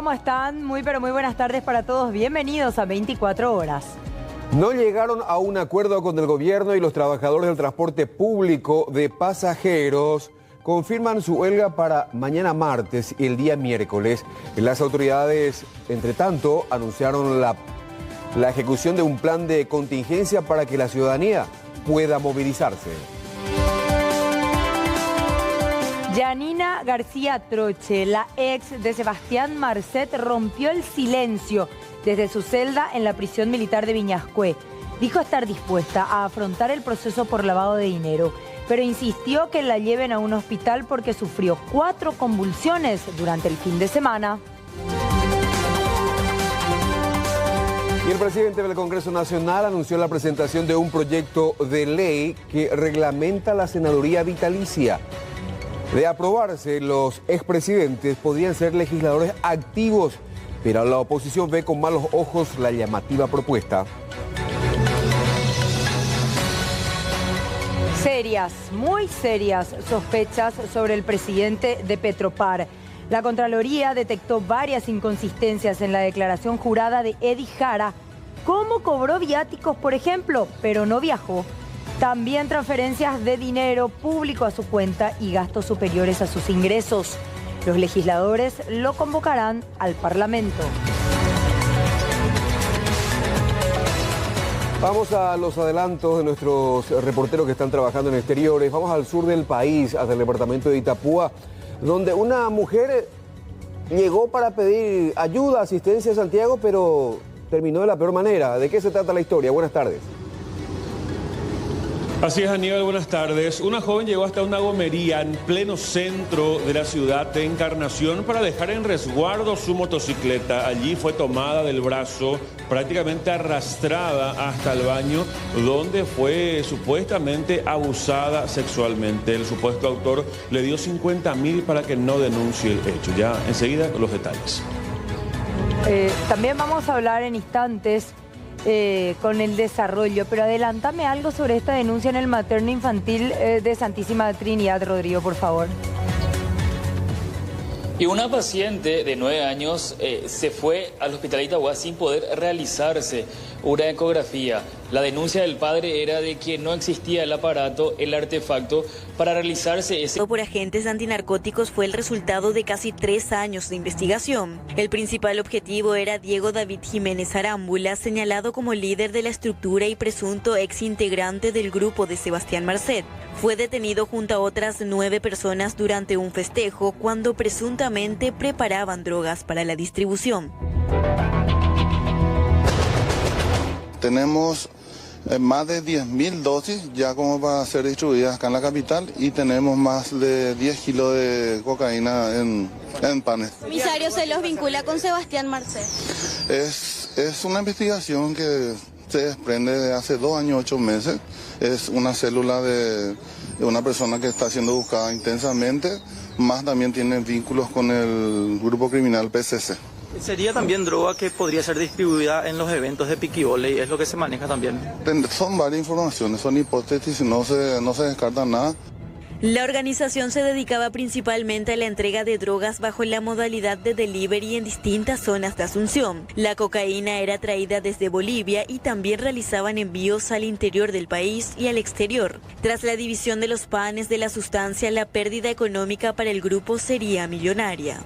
¿Cómo están? Muy pero muy buenas tardes para todos. Bienvenidos a 24 horas. No llegaron a un acuerdo con el gobierno y los trabajadores del transporte público de pasajeros confirman su huelga para mañana martes y el día miércoles. Las autoridades, entre tanto, anunciaron la ejecución de un plan de contingencia para que la ciudadanía pueda movilizarse. Yanina García Troche, la ex de Sebastián Marcet, rompió el silencio desde su celda en la prisión militar de Viñascué. Dijo estar dispuesta a afrontar el proceso por lavado de dinero, pero insistió que la lleven a un hospital porque sufrió 4 convulsiones durante el fin de semana. Y el presidente del Congreso Nacional anunció la presentación de un proyecto de ley que reglamenta la senaduría vitalicia. De aprobarse, los expresidentes podrían ser legisladores activos, pero la oposición ve con malos ojos la llamativa propuesta. Serias, muy serias sospechas sobre el presidente de Petropar. La Contraloría detectó varias inconsistencias en la declaración jurada de Edi Jara. ¿Cómo cobró viáticos, por ejemplo, pero no viajó? También transferencias de dinero público a su cuenta y gastos superiores a sus ingresos. Los legisladores lo convocarán al Parlamento. Vamos a los adelantos de nuestros reporteros que están trabajando en exteriores. Vamos al sur del país, hasta el departamento de Itapúa, donde una mujer llegó para pedir ayuda, asistencia a Santiago, pero terminó de la peor manera. ¿De qué se trata la historia? Buenas tardes. Así es, Aníbal, buenas tardes. Una joven llegó hasta una gomería en pleno centro de la ciudad de Encarnación para dejar en resguardo su motocicleta. Allí fue tomada del brazo, prácticamente arrastrada hasta el baño, donde fue supuestamente abusada sexualmente. El supuesto autor le dio 50.000 para que no denuncie el hecho. Ya enseguida los detalles. También vamos a hablar en instantes con el desarrollo, pero adelántame algo sobre esta denuncia en el materno infantil de Santísima Trinidad, Rodrigo, por favor. Y una paciente de 9 años se fue al hospital de Itagua sin poder realizarse una ecografía. La denuncia del padre era de que no existía el aparato, el artefacto, para realizarse ese... Por agentes antinarcóticos fue el resultado de casi 3 años de investigación. El principal objetivo era Diego David Jiménez Arámbula, señalado como líder de la estructura y presunto ex integrante del grupo de Sebastián Marcet. Fue detenido junto a otras 9 personas durante un festejo cuando presuntamente preparaban drogas para la distribución. Tenemos más de 10.000 dosis ya como para ser distribuidas acá en la capital y tenemos más de 10 kilos de cocaína en panes. ¿Comisario se los vincula con Sebastián Marcet? Es una investigación que se desprende de hace 2 años, 8 meses. Es una célula de una persona que está siendo buscada intensamente, más también tiene vínculos con el grupo criminal PCC. ¿Sería también droga que podría ser distribuida en los eventos de piquibole y es lo que se maneja también? Son varias informaciones, son hipótesis y no se descarta nada. La organización se dedicaba principalmente a la entrega de drogas bajo la modalidad de delivery en distintas zonas de Asunción. La cocaína era traída desde Bolivia y también realizaban envíos al interior del país y al exterior. Tras la división de los panes de la sustancia, la pérdida económica para el grupo sería millonaria.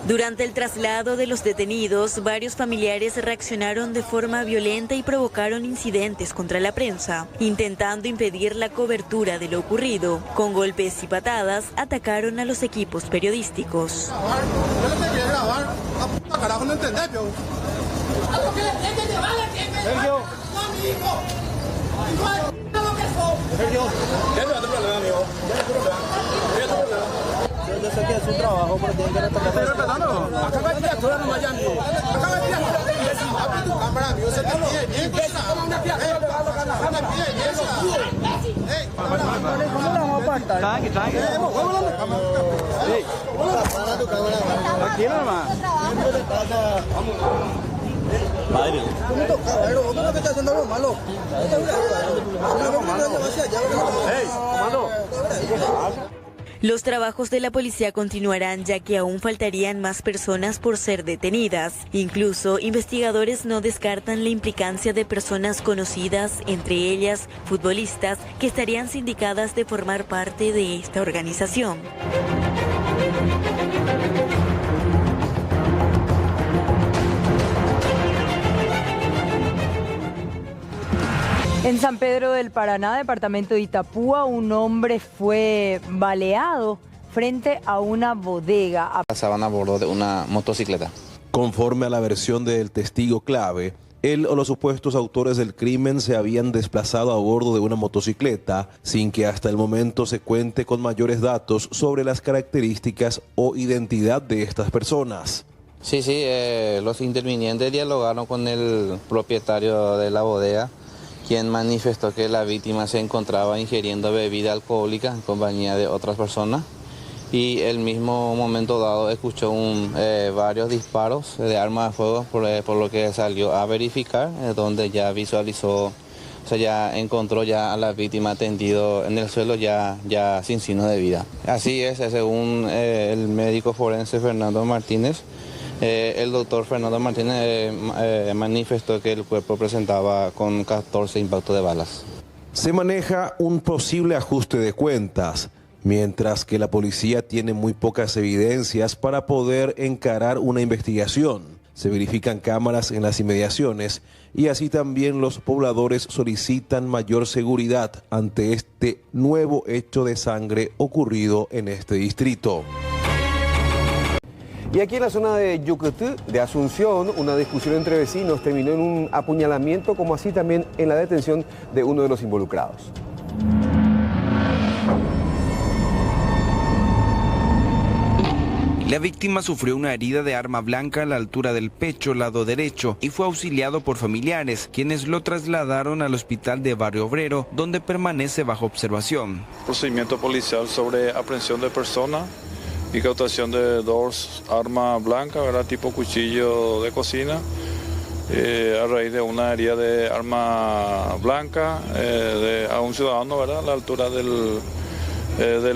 Durante el traslado de los detenidos, varios familiares reaccionaron de forma violenta y provocaron incidentes contra la prensa, intentando impedir la cobertura de lo ocurrido. Con golpes y patadas, atacaron a los equipos periodísticos. Yo sé que es un trabajo, pero tienen que respetar. Padre. ¿Cómo no está haciendo algo malo? Los trabajos de la policía continuarán ya que aún faltarían más personas por ser detenidas. Incluso investigadores no descartan la implicancia de personas conocidas, entre ellas futbolistas, que estarían sindicadas de formar parte de esta organización. En San Pedro del Paraná, departamento de Itapúa, un hombre fue baleado frente a una bodega. Pasaban a bordo de una motocicleta. Conforme a la versión del testigo clave, él o los supuestos autores del crimen se habían desplazado a bordo de una motocicleta sin que hasta el momento se cuente con mayores datos sobre las características o identidad de estas personas. Sí, los intervinientes dialogaron con el propietario de la bodega, quien manifestó que la víctima se encontraba ingiriendo bebida alcohólica en compañía de otras personas y el mismo momento dado escuchó varios disparos de arma de fuego, por lo que salió a verificar, donde ya visualizó, ya encontró ya a la víctima tendido en el suelo ya sin signos de vida. Así es, según el médico forense Fernando Martínez. El doctor Fernando Martínez manifestó que el cuerpo presentaba con 14 impactos de balas. Se maneja un posible ajuste de cuentas, mientras que la policía tiene muy pocas evidencias para poder encarar una investigación. Se verifican cámaras en las inmediaciones y así también los pobladores solicitan mayor seguridad ante este nuevo hecho de sangre ocurrido en este distrito. Y aquí en la zona de Yucatán, de Asunción, una discusión entre vecinos terminó en un apuñalamiento, como así también en la detención de uno de los involucrados. La víctima sufrió una herida de arma blanca a la altura del pecho, lado derecho, y fue auxiliado por familiares, quienes lo trasladaron al hospital de Barrio Obrero, donde permanece bajo observación. Procedimiento policial sobre aprehensión de persona y cautación de 2 armas blancas, ¿verdad? Tipo cuchillo de cocina, a raíz de una herida de arma blanca a un ciudadano, ¿verdad? A la altura del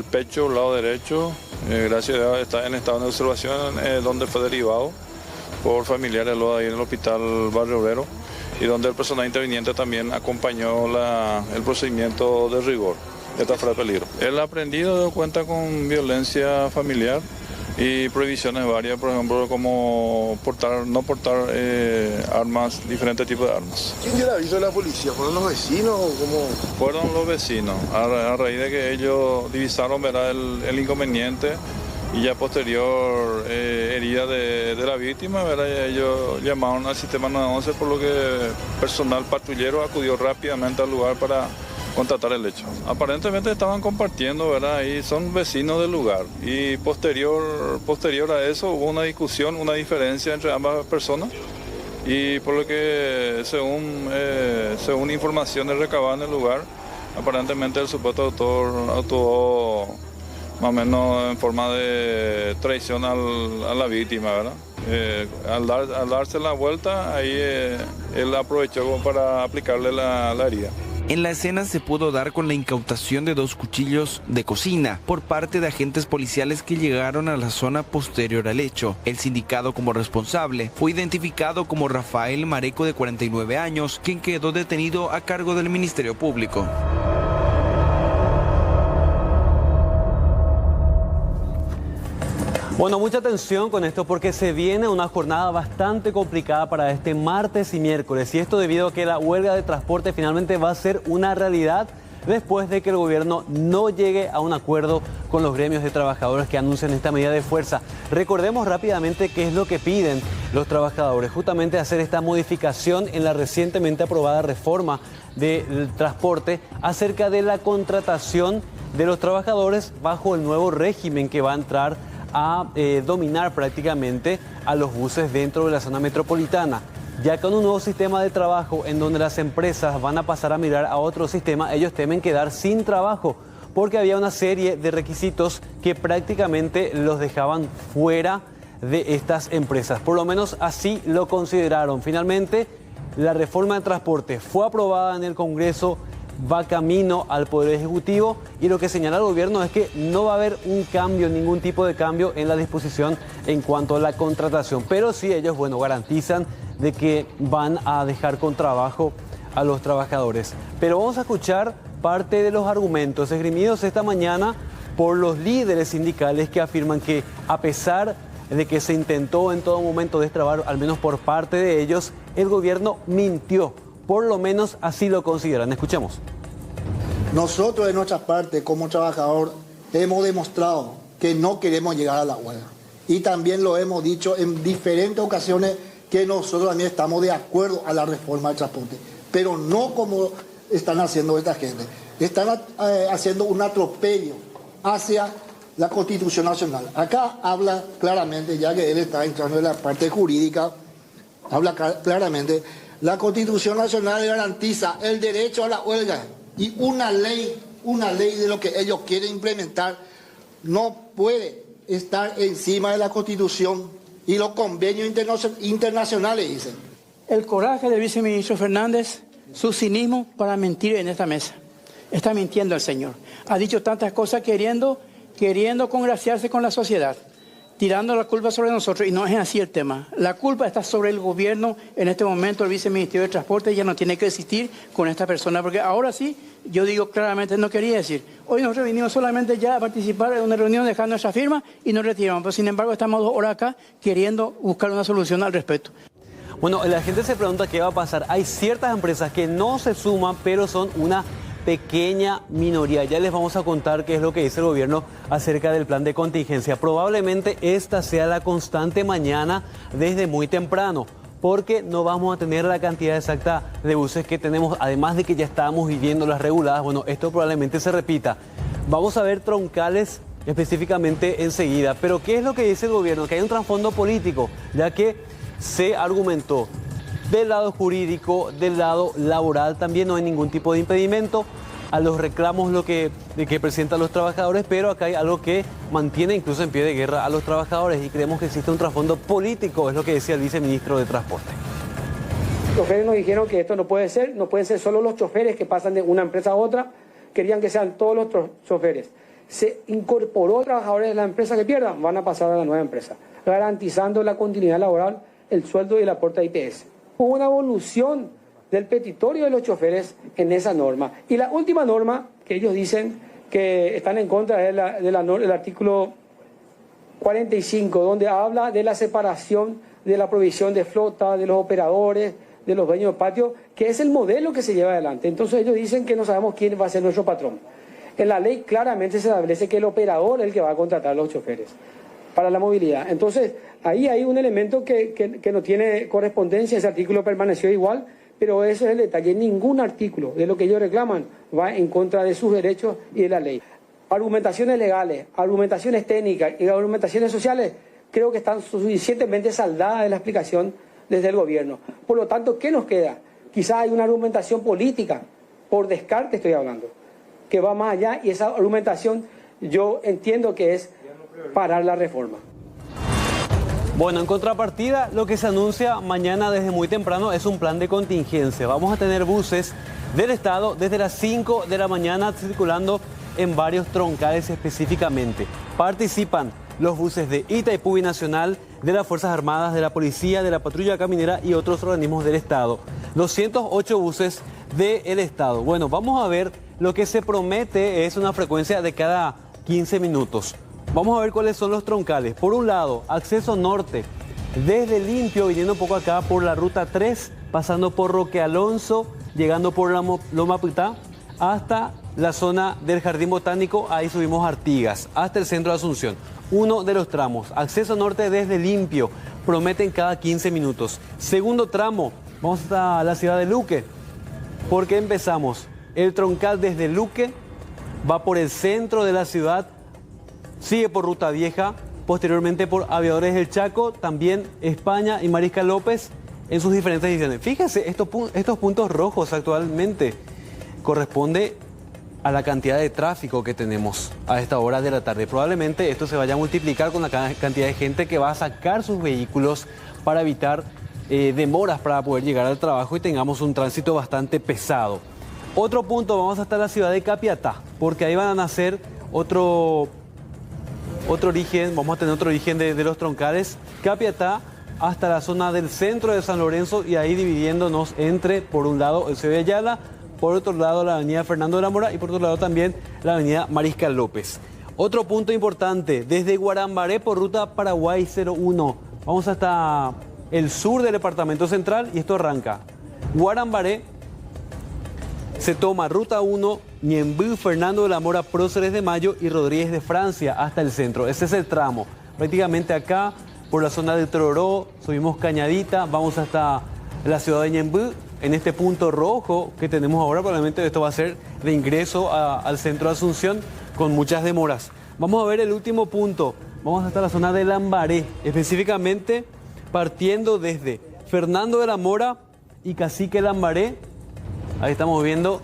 pecho, lado derecho. Gracias a Dios está en estado de observación, donde fue derivado por familiares ahí en el hospital Barrio Obrero, y donde el personal interviniente también acompañó el procedimiento de rigor. Está fuera de peligro. El aprendido cuenta con violencia familiar y prohibiciones varias, por ejemplo, como no portar armas, diferentes tipos de armas. ¿Quién dio el aviso de la policía? ¿Fueron los vecinos o cómo? Fueron los vecinos, a raíz de que ellos divisaron, ¿verdad?, el inconveniente y ya posterior herida de la víctima, ¿verdad? Ellos llamaron al sistema 911, por lo que personal patrullero acudió rápidamente al lugar para constatar el hecho. Aparentemente estaban compartiendo, ¿verdad? Y son vecinos del lugar. Y posterior a eso hubo una discusión, una diferencia entre ambas personas. Y por lo que, según informaciones recabadas en el lugar, aparentemente el supuesto autor actuó más o menos en forma de traición a la víctima, ¿verdad? Al darse la vuelta, ahí él aprovechó para aplicarle la herida. En la escena se pudo dar con la incautación de 2 cuchillos de cocina por parte de agentes policiales que llegaron a la zona posterior al hecho. El sindicado como responsable fue identificado como Rafael Mareco, de 49 años, quien quedó detenido a cargo del Ministerio Público. Bueno, mucha atención con esto porque se viene una jornada bastante complicada para este martes y miércoles, y esto debido a que la huelga de transporte finalmente va a ser una realidad después de que el gobierno no llegue a un acuerdo con los gremios de trabajadores que anuncian esta medida de fuerza. Recordemos rápidamente qué es lo que piden los trabajadores, justamente hacer esta modificación en la recientemente aprobada reforma del transporte acerca de la contratación de los trabajadores bajo el nuevo régimen que va a entrar a dominar prácticamente a los buses dentro de la zona metropolitana. Ya con un nuevo sistema de trabajo en donde las empresas van a pasar a mirar a otro sistema, ellos temen quedar sin trabajo porque había una serie de requisitos que prácticamente los dejaban fuera de estas empresas. Por lo menos así lo consideraron. Finalmente, la reforma de transporte fue aprobada en el Congreso va camino al Poder Ejecutivo y lo que señala el gobierno es que no va a haber un cambio, ningún tipo de cambio en la disposición en cuanto a la contratación. Pero sí ellos, bueno, garantizan de que van a dejar con trabajo a los trabajadores. Pero vamos a escuchar parte de los argumentos esgrimidos esta mañana por los líderes sindicales que afirman que a pesar de que se intentó en todo momento destrabar, al menos por parte de ellos, el gobierno mintió. Por lo menos así lo consideran. Escuchemos. Nosotros de nuestra parte, como trabajador, hemos demostrado que no queremos llegar a la huelga. Y también lo hemos dicho en diferentes ocasiones que nosotros también estamos de acuerdo a la reforma del transporte. Pero no como están haciendo esta gente. Están haciendo un atropello hacia la Constitución Nacional. Acá habla claramente, ya que él está entrando en la parte jurídica, habla claramente, la Constitución Nacional garantiza el derecho a la huelga y una ley de lo que ellos quieren implementar no puede estar encima de la Constitución y los convenios internacionales, dicen. El coraje del viceministro Fernández, su cinismo para mentir en esta mesa. Está mintiendo el señor. Ha dicho tantas cosas queriendo congraciarse con la sociedad, tirando la culpa sobre nosotros, y no es así el tema. La culpa está sobre el gobierno. En este momento el viceministerio de Transporte ya no tiene que existir con esta persona, porque ahora sí, yo digo claramente, no quería decir. Hoy nosotros vinimos solamente ya a participar en una reunión, dejar nuestra firma y nos retiramos. Pero sin embargo estamos 2 horas acá queriendo buscar una solución al respecto. Bueno, la gente se pregunta qué va a pasar. Hay ciertas empresas que no se suman, pero son una pequeña minoría. Ya les vamos a contar qué es lo que dice el gobierno acerca del plan de contingencia. Probablemente esta sea la constante mañana desde muy temprano, porque no vamos a tener la cantidad exacta de buses que tenemos, además de que ya estábamos viviendo las reguladas. Bueno, esto probablemente se repita. Vamos a ver troncales específicamente enseguida. Pero ¿qué es lo que dice el gobierno? Que hay un trasfondo político, ya que se argumentó del lado jurídico, del lado laboral también no hay ningún tipo de impedimento a los reclamos que presentan los trabajadores, pero acá hay algo que mantiene incluso en pie de guerra a los trabajadores y creemos que existe un trasfondo político, es lo que decía el viceministro de Transporte. Los choferes nos dijeron que esto no pueden ser solo los choferes que pasan de una empresa a otra, querían que sean todos los choferes. Se incorporó trabajadores de la empresa que pierdan, van a pasar a la nueva empresa, garantizando la continuidad laboral, el sueldo y el aporte a IPS. Hubo una evolución del petitorio de los choferes en esa norma. Y la última norma que ellos dicen que están en contra es del artículo 45, donde habla de la separación de la provisión de flota, de los operadores, de los dueños de patio, que es el modelo que se lleva adelante. Entonces ellos dicen que no sabemos quién va a ser nuestro patrón. En la ley claramente se establece que el operador es el que va a contratar a los choferes para la movilidad. Entonces, ahí hay un elemento que no tiene correspondencia, ese artículo permaneció igual, pero ese es el detalle. Ningún artículo de lo que ellos reclaman va en contra de sus derechos y de la ley. Argumentaciones legales, argumentaciones técnicas y argumentaciones sociales creo que están suficientemente saldadas de la explicación desde el gobierno. Por lo tanto, ¿qué nos queda? Quizás hay una argumentación política, por descarte estoy hablando, que va más allá, y esa argumentación yo entiendo que es parar la reforma. Bueno, en contrapartida, lo que se anuncia mañana desde muy temprano es un plan de contingencia. Vamos a tener buses del Estado desde las 5 de la mañana circulando en varios troncales específicamente. Participan los buses de Itaipú Binacional, de las Fuerzas Armadas, de la Policía, de la Patrulla Caminera y otros organismos del Estado. 208 buses del Estado. Bueno, vamos a ver, lo que se promete es una frecuencia de cada 15 minutos. Vamos a ver cuáles son los troncales. Por un lado, acceso norte, desde Limpio, viniendo un poco acá por la ruta 3, pasando por Roque Alonso, llegando por la Loma Pitá, hasta la zona del Jardín Botánico, ahí subimos Artigas, hasta el centro de Asunción. Uno de los tramos, acceso norte desde Limpio, prometen cada 15 minutos. Segundo tramo, vamos hasta la ciudad de Luque, porque empezamos. El troncal desde Luque va por el centro de la ciudad, sigue por Ruta Vieja, posteriormente por Aviadores del Chaco, también España y Mariscal López en sus diferentes ediciones. Fíjense, estos puntos rojos actualmente corresponde a la cantidad de tráfico que tenemos a esta hora de la tarde. Probablemente esto se vaya a multiplicar con la cantidad de gente que va a sacar sus vehículos para evitar demoras para poder llegar al trabajo y tengamos un tránsito bastante pesado. Otro punto, vamos hasta la ciudad de Capiatá, porque ahí van a nacer otro origen, vamos a tener otro origen de los troncales. Capiatá hasta la zona del centro de San Lorenzo y ahí dividiéndonos entre, por un lado, el Cebé Ayala, por otro lado la avenida Fernando de la Mora y por otro lado también la avenida Mariscal López. Otro punto importante, desde Guarambaré por ruta Paraguay 01, vamos hasta el sur del departamento central y esto arranca. Guarambaré, se toma ruta 1, Ñemby, Fernando de la Mora, Próceres de Mayo y Rodríguez de Francia hasta el centro. Ese es el tramo. Prácticamente acá, por la zona de Troró, subimos Cañadita, vamos hasta la ciudad de Ñemby. En este punto rojo que tenemos ahora, probablemente esto va a ser de ingreso al centro de Asunción con muchas demoras. Vamos a ver el último punto. Vamos hasta la zona de Lambaré, específicamente partiendo desde Fernando de la Mora y Cacique Lambaré. Ahí estamos viendo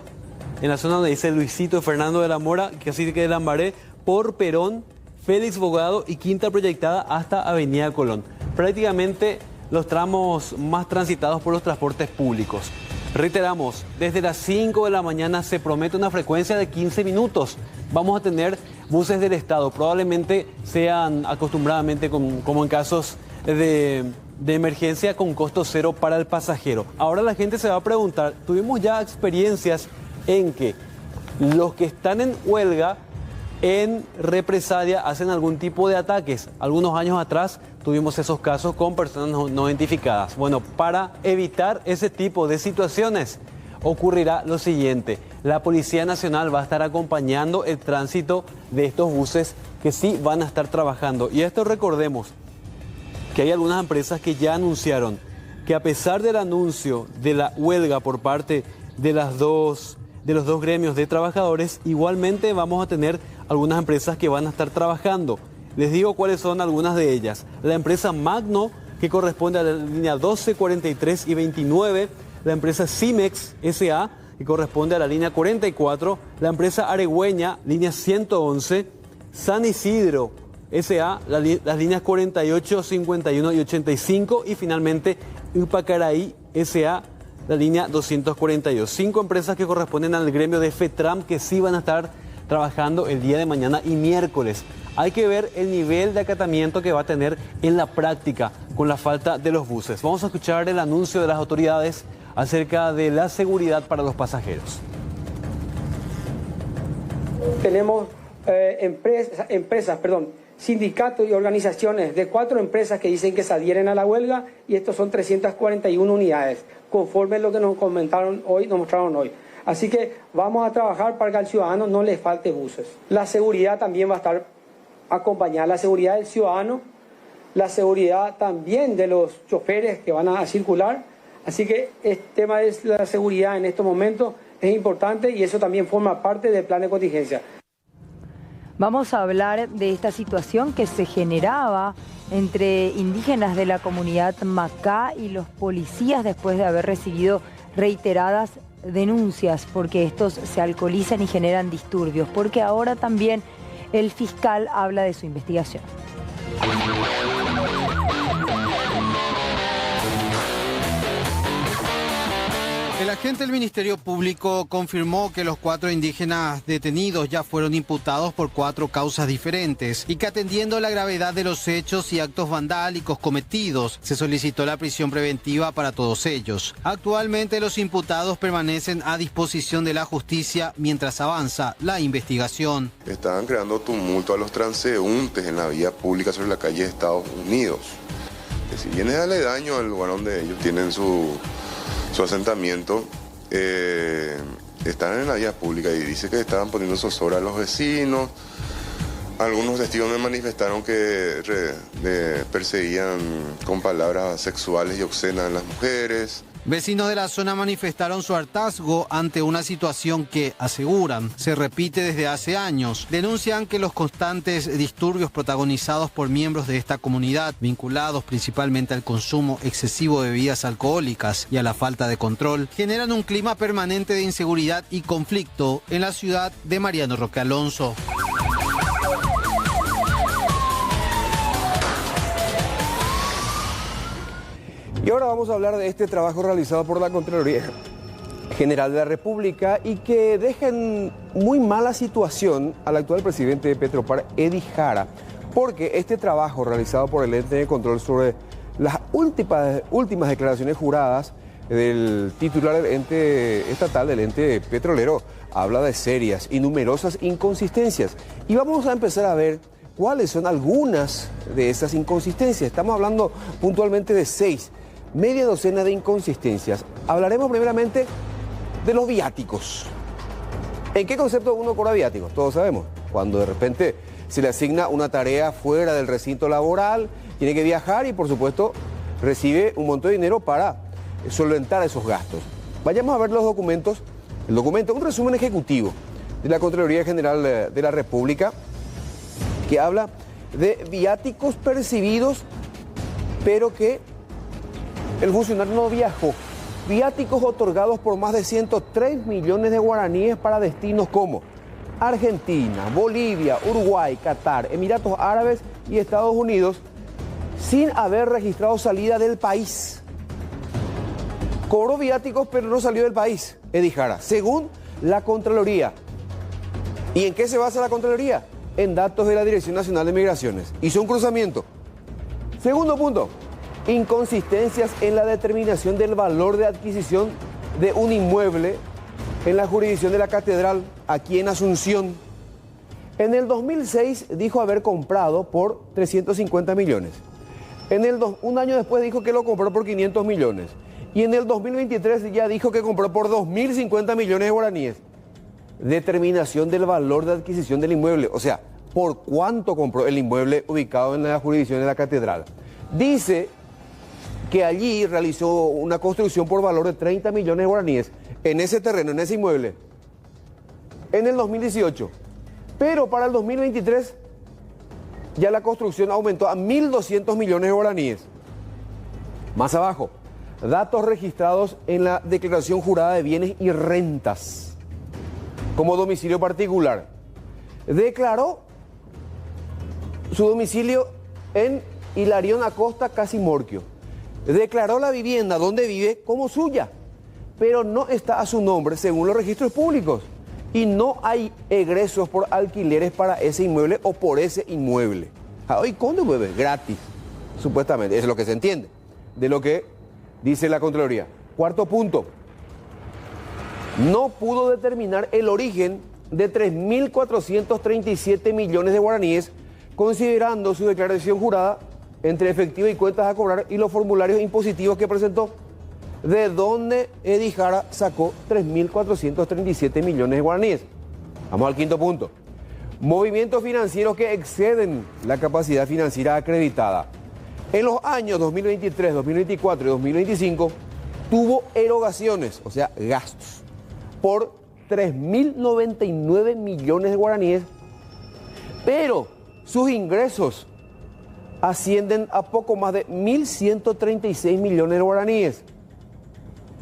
en la zona donde dice Luisito Fernando de la Mora, Cacique de Lambaré, por Perón, Félix Bogado y Quinta Proyectada hasta Avenida Colón. Prácticamente los tramos más transitados por los transportes públicos. Reiteramos, desde las 5 de la mañana se promete una frecuencia de 15 minutos. Vamos a tener buses del Estado, probablemente sean acostumbradamente como en casos de emergencia con costo cero para el pasajero. Ahora la gente se va a preguntar, tuvimos ya experiencias en que los que están en huelga, en represalia, hacen algún tipo de ataques. Algunos años atrás tuvimos esos casos con personas no identificadas. Bueno, para evitar ese tipo de situaciones ocurrirá lo siguiente. La Policía Nacional va a estar acompañando el tránsito de estos buses que sí van a estar trabajando. Y esto recordemos que hay algunas empresas que ya anunciaron que a pesar del anuncio de la huelga por parte de los dos gremios de trabajadores, igualmente vamos a tener algunas empresas que van a estar trabajando. Les digo cuáles son algunas de ellas. La empresa Magno, que corresponde a la línea 12, 43 y 29. La empresa Cimex S.A., que corresponde a la línea 44. La empresa Aregüeña, línea 111. San Isidro S.A., las líneas 48, 51 y 85. Y finalmente Upacaraí S.A., la línea 242. 5 empresas que corresponden al gremio de FETRAM que sí van a estar trabajando el día de mañana y miércoles. Hay que ver el nivel de acatamiento que va a tener en la práctica con la falta de los buses. Vamos a escuchar el anuncio de las autoridades acerca de la seguridad para los pasajeros. Tenemos sindicatos y organizaciones de 4 empresas que dicen que se adhieren a la huelga y estos son 341 unidades, conforme a lo que nos comentaron hoy, nos mostraron hoy. Así que vamos a trabajar para que al ciudadano no le falte buses. La seguridad también va a estar acompañada, la seguridad del ciudadano, la seguridad también de los choferes que van a circular. Así que el tema de la seguridad en estos momentos es importante y eso también forma parte del plan de contingencia. Vamos a hablar de esta situación que se generaba entre indígenas de la comunidad Macá y los policías después de haber recibido reiteradas denuncias porque estos se alcoholizan y generan disturbios, porque ahora también el fiscal habla de su investigación. El agente del Ministerio Público confirmó que los 4 indígenas detenidos ya fueron imputados por 4 causas diferentes y que atendiendo la gravedad de los hechos y actos vandálicos cometidos, se solicitó la prisión preventiva para todos ellos. Actualmente los imputados permanecen a disposición de la justicia mientras avanza la investigación. Estaban creando tumulto a los transeúntes en la vía pública sobre la calle de Estados Unidos. Que si bien es aledaño al lugar donde ellos tienen su asentamiento, están en la vía pública y dice que estaban poniendo zozobra a los vecinos. Algunos testigos me manifestaron que perseguían con palabras sexuales y obscenas a las mujeres. Vecinos de la zona manifestaron su hartazgo ante una situación que, aseguran, se repite desde hace años. Denuncian que los constantes disturbios protagonizados por miembros de esta comunidad, vinculados principalmente al consumo excesivo de bebidas alcohólicas y a la falta de control, generan un clima permanente de inseguridad y conflicto en la ciudad de Mariano Roque Alonso. Y ahora vamos a hablar de este trabajo realizado por la Contraloría General de la República y que dejan muy mala situación al actual presidente de Petropar, Edy Jara, porque este trabajo realizado por el ente de control sobre las últimas declaraciones juradas del titular del ente estatal, del ente petrolero, habla de serias y numerosas inconsistencias. Y vamos a empezar a ver cuáles son algunas de esas inconsistencias. Estamos hablando puntualmente de 6, media docena de inconsistencias. Hablaremos primeramente de los viáticos. ¿En qué concepto uno cobra viáticos? Todos sabemos. Cuando de repente se le asigna una tarea fuera del recinto laboral, tiene que viajar y por supuesto recibe un monto de dinero para solventar esos gastos. Vayamos a ver los documentos. El documento, un resumen ejecutivo de la Contraloría General de la República, que habla de viáticos percibidos, pero que el funcionario no viajó. Viáticos otorgados por más de 103 millones de guaraníes para destinos como Argentina, Bolivia, Uruguay, Qatar, Emiratos Árabes y Estados Unidos, sin haber registrado salida del país. Cobró viáticos, pero no salió del país, Edy Jara, según la Contraloría. ¿Y en qué se basa la Contraloría? En datos de la Dirección Nacional de Migraciones. Hizo un cruzamiento. Segundo punto, inconsistencias en la determinación del valor de adquisición de un inmueble en la jurisdicción de la Catedral, aquí en Asunción. En el 2006 dijo haber comprado por 350 millones. Un año después dijo que lo compró por 500 millones. Y en el 2023 ya dijo que compró por 2.050 millones de guaraníes. Determinación del valor de adquisición del inmueble. O sea, ¿por cuánto compró el inmueble ubicado en la jurisdicción de la Catedral? Dice que allí realizó una construcción por valor de 30 millones de guaraníes en ese terreno, en ese inmueble, en el 2018. Pero para el 2023 ya la construcción aumentó a 1.200 millones de guaraníes. Más abajo, datos registrados en la declaración jurada de bienes y rentas como domicilio particular. Declaró su domicilio en Hilarión Acosta, Casimorquio. Declaró la vivienda donde vive como suya, pero no está a su nombre según los registros públicos. Y no hay egresos por alquileres para ese inmueble o por ese inmueble. ¿Y cuándo mueve? Gratis, supuestamente. Eso es lo que se entiende de lo que dice la Contraloría. Cuarto punto. No pudo determinar el origen de 3.437 millones de guaraníes, considerando su declaración jurada entre efectivo y cuentas a cobrar y los formularios impositivos que presentó. ¿De dónde Edy Jara sacó 3.437 millones de guaraníes? Vamos al quinto punto. Movimientos financieros que exceden la capacidad financiera acreditada. En los años 2023, 2024 y 2025 tuvo erogaciones, o sea, gastos, por 3.099 millones de guaraníes, pero sus ingresos ascienden a poco más de 1.136 millones de guaraníes,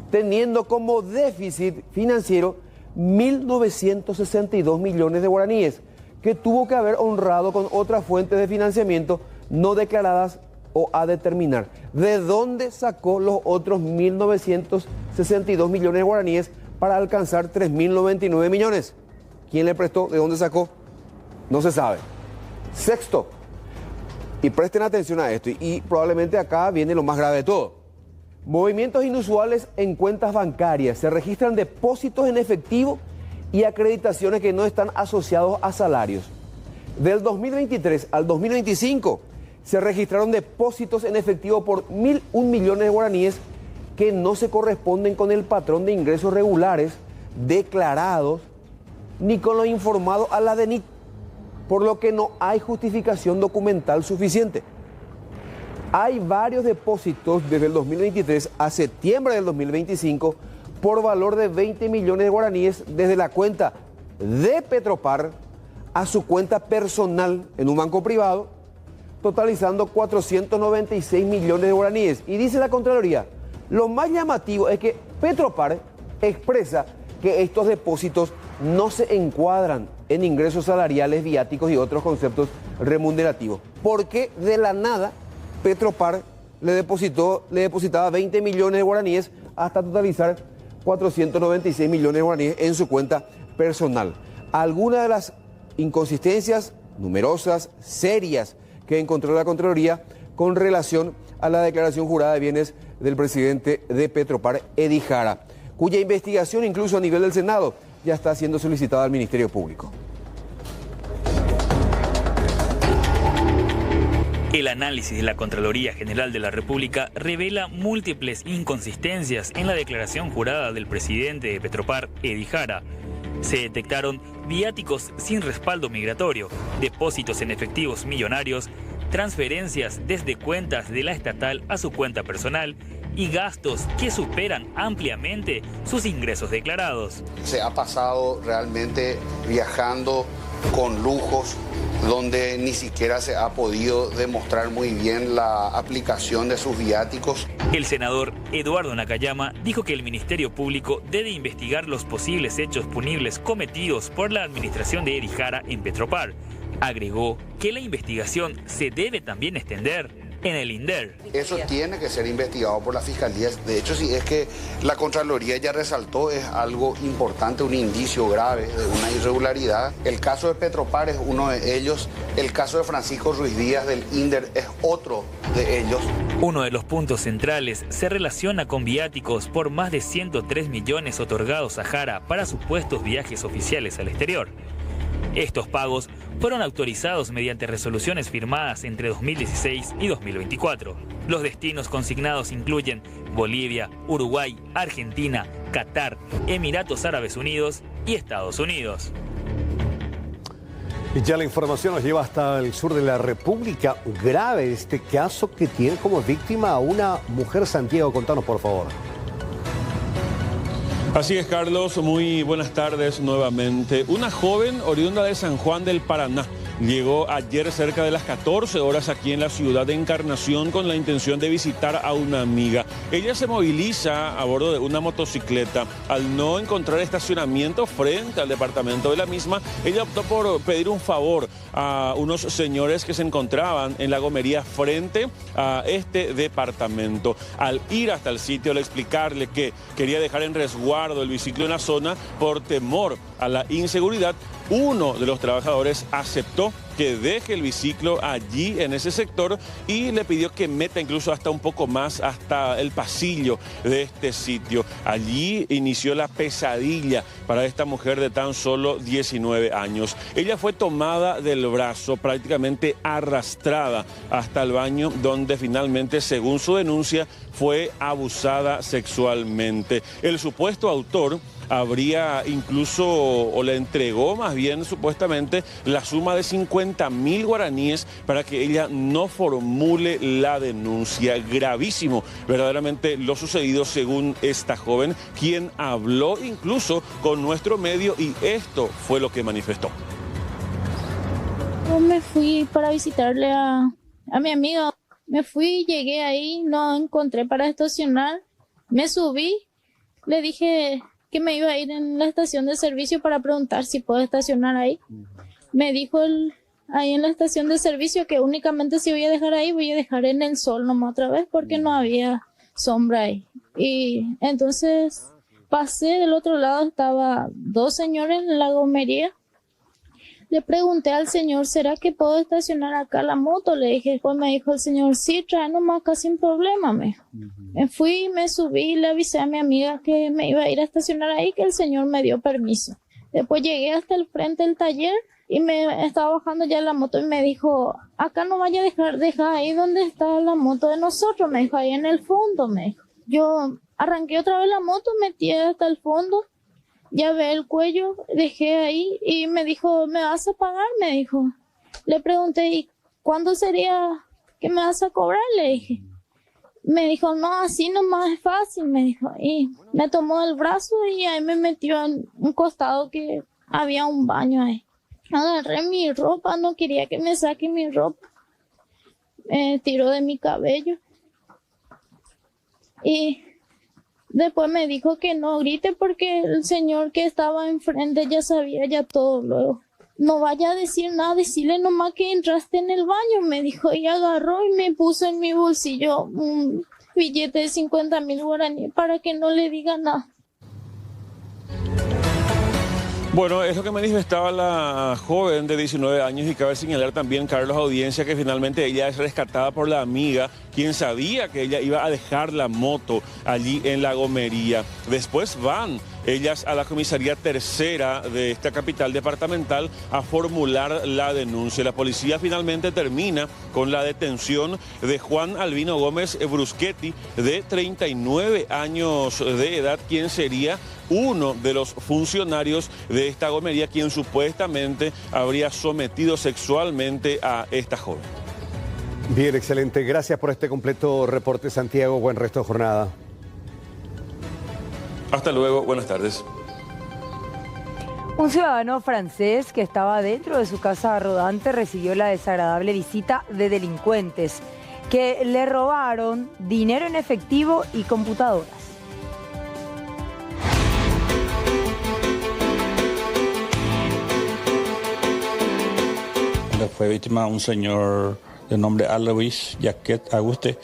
teniendo como déficit financiero 1.962 millones de guaraníes, que tuvo que haber honrado con otras fuentes de financiamiento no declaradas o a determinar. ¿De dónde sacó los otros 1.962 millones de guaraníes para alcanzar 3.099 millones? ¿Quién le prestó? ¿De dónde sacó? No se sabe. Sexto, y presten atención a esto, y probablemente acá viene lo más grave de todo. Movimientos inusuales en cuentas bancarias. Se registran depósitos en efectivo y acreditaciones que no están asociados a salarios. Del 2023 al 2025 se registraron depósitos en efectivo por 1.001 millones de guaraníes que no se corresponden con el patrón de ingresos regulares declarados ni con lo informado a la DENIT, por lo que no hay justificación documental suficiente. Hay varios depósitos desde el 2023 a septiembre del 2025 por valor de 20 millones de guaraníes desde la cuenta de Petropar a su cuenta personal en un banco privado, totalizando 496 millones de guaraníes. Y dice la Contraloría, lo más llamativo es que Petropar expresa que estos depósitos no se encuadran en ingresos salariales, viáticos y otros conceptos remunerativos, porque de la nada Petropar le depositaba 20 millones de guaraníes hasta totalizar 496 millones de guaraníes en su cuenta personal. Algunas de las inconsistencias numerosas, serias, que encontró la Contraloría con relación a la declaración jurada de bienes del presidente de Petropar, Edy Jara, cuya investigación incluso a nivel del Senado ya está siendo solicitada al Ministerio Público. El análisis de la Contraloría General de la República revela múltiples inconsistencias en la declaración jurada del presidente de Petropar, Edy Jara. Se detectaron viáticos sin respaldo migratorio, depósitos en efectivos millonarios, transferencias desde cuentas de la estatal a su cuenta personal y gastos que superan ampliamente sus ingresos declarados. Se ha pasado realmente viajando con lujos, donde ni siquiera se ha podido demostrar muy bien la aplicación de sus viáticos. El senador Eduardo Nakayama dijo que el Ministerio Público debe investigar los posibles hechos punibles cometidos por la administración de Edy Jara en Petropar. Agregó que la investigación se debe también extender en el INDER. Eso tiene que ser investigado por la Fiscalía. De hecho, si es que la Contraloría ya resaltó, es algo importante, un indicio grave de una irregularidad. El caso de Petropar es uno de ellos. El caso de Francisco Ruiz Díaz del INDER es otro de ellos. Uno de los puntos centrales se relaciona con viáticos por más de 103 millones otorgados a Jara para supuestos viajes oficiales al exterior. Estos pagos fueron autorizados mediante resoluciones firmadas entre 2016 y 2024. Los destinos consignados incluyen Bolivia, Uruguay, Argentina, Qatar, Emiratos Árabes Unidos y Estados Unidos. Y ya la información nos lleva hasta el sur de la República. Grave este caso que tiene como víctima a una mujer. Santiago, contanos por favor. Así es, Carlos, muy buenas tardes nuevamente. Una joven oriunda de San Juan del Paraná llegó ayer cerca de las 14 horas aquí en la ciudad de Encarnación con la intención de visitar a una amiga. Ella se moviliza a bordo de una motocicleta. Al no encontrar estacionamiento frente al departamento de la misma, ella optó por pedir un favor a unos señores que se encontraban en la gomería frente a este departamento. Al ir hasta el sitio, al explicarle que quería dejar en resguardo el biciclo en la zona por temor a la inseguridad, uno de los trabajadores aceptó que deje el biciclo allí en ese sector y le pidió que meta incluso hasta un poco más hasta el pasillo de este sitio. Allí inició la pesadilla para esta mujer de tan solo 19 años. Ella fue tomada del brazo, prácticamente arrastrada hasta el baño, donde finalmente, según su denuncia, fue abusada sexualmente. El supuesto autor habría incluso, o le entregó más bien supuestamente, la suma de 50.000 guaraníes para que ella no formule la denuncia. Gravísimo verdaderamente lo sucedido según esta joven, quien habló incluso con nuestro medio y esto fue lo que manifestó. Yo me fui para visitarle a mi amiga. Me fui, llegué ahí, no encontré para estacionar. Me subí, le dije que me iba a ir en la estación de servicio para preguntar si puedo estacionar ahí. Me dijo ahí en la estación de servicio que únicamente si voy a dejar ahí, voy a dejar en el sol nomás otra vez porque no había sombra ahí. Y entonces pasé del otro lado, estaba dos señores en la gomería. Le pregunté al señor, ¿será que puedo estacionar acá la moto? Le dije, pues me dijo el señor, sí, trae nomás acá sin problema. Me fui, me subí, le avisé a mi amiga que me iba a ir a estacionar ahí, que el señor me dio permiso. Después llegué hasta el frente del taller y me estaba bajando ya la moto y me dijo, acá no vaya a dejar ahí donde está la moto de nosotros, me dijo, ahí en el fondo, me dijo. Yo arranqué otra vez la moto, metí hasta el fondo. Llavé el cuello, dejé ahí y me dijo, ¿me vas a pagar? Me dijo. Le pregunté, ¿y cuándo sería que me vas a cobrar? Le dije. Me dijo, no, así nomás es fácil, me dijo. Y me tomó el brazo y ahí me metió en un costado que había un baño ahí. Agarré mi ropa, no quería que me saque mi ropa. Me tiró de mi cabello. Y después me dijo que no grite porque el señor que estaba enfrente ya sabía ya todo luego. No vaya a decir nada, decirle nomás que entraste en el baño, me dijo, y agarró y me puso en mi bolsillo un billete de 50.000 guaraníes para que no le diga nada. Bueno, es lo que manifestaba la joven de 19 años y cabe señalar también, Carlos Audiencia, que finalmente ella es rescatada por la amiga, quien sabía que ella iba a dejar la moto allí en La Gomería. Después van ellas a la comisaría tercera de esta capital departamental a formular la denuncia. La policía finalmente termina con la detención de Juan Albino Gómez Bruschetti, de 39 años de edad, quien sería uno de los funcionarios de esta gomería, quien supuestamente habría sometido sexualmente a esta joven. Bien, excelente. Gracias por este completo reporte, Santiago. Buen resto de jornada. Hasta luego, buenas tardes. Un ciudadano francés que estaba dentro de su casa rodante recibió la desagradable visita de delincuentes que le robaron dinero en efectivo y computadoras. Fue víctima un señor de nombre Alois Jacquet Auguste,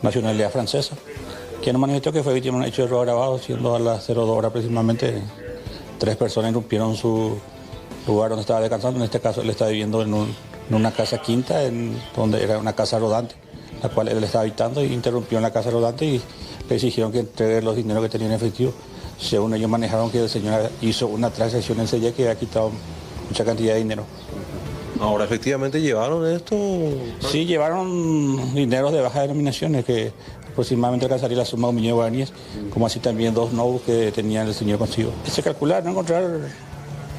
nacionalidad francesa, quien manifestó que fue víctima de un hecho de robo agravado, siendo a las 02 horas aproximadamente 3 personas irrumpieron su lugar donde estaba descansando. En este caso él estaba viviendo en una casa quinta, donde era una casa rodante, la cual él estaba habitando, y interrumpió en la casa rodante y le exigieron que entregue los dineros que tenía en efectivo. Según ellos manejaron que el señor hizo una transacción en CELLE que había quitado mucha cantidad de dinero. Ahora, ¿efectivamente llevaron esto? Sí, llevaron dineros de baja denominaciones que aproximadamente alcanzaría la suma de 1 millón de guaraníes, como así también 2 notebooks que tenía el señor consigo. Se calcula no encontrar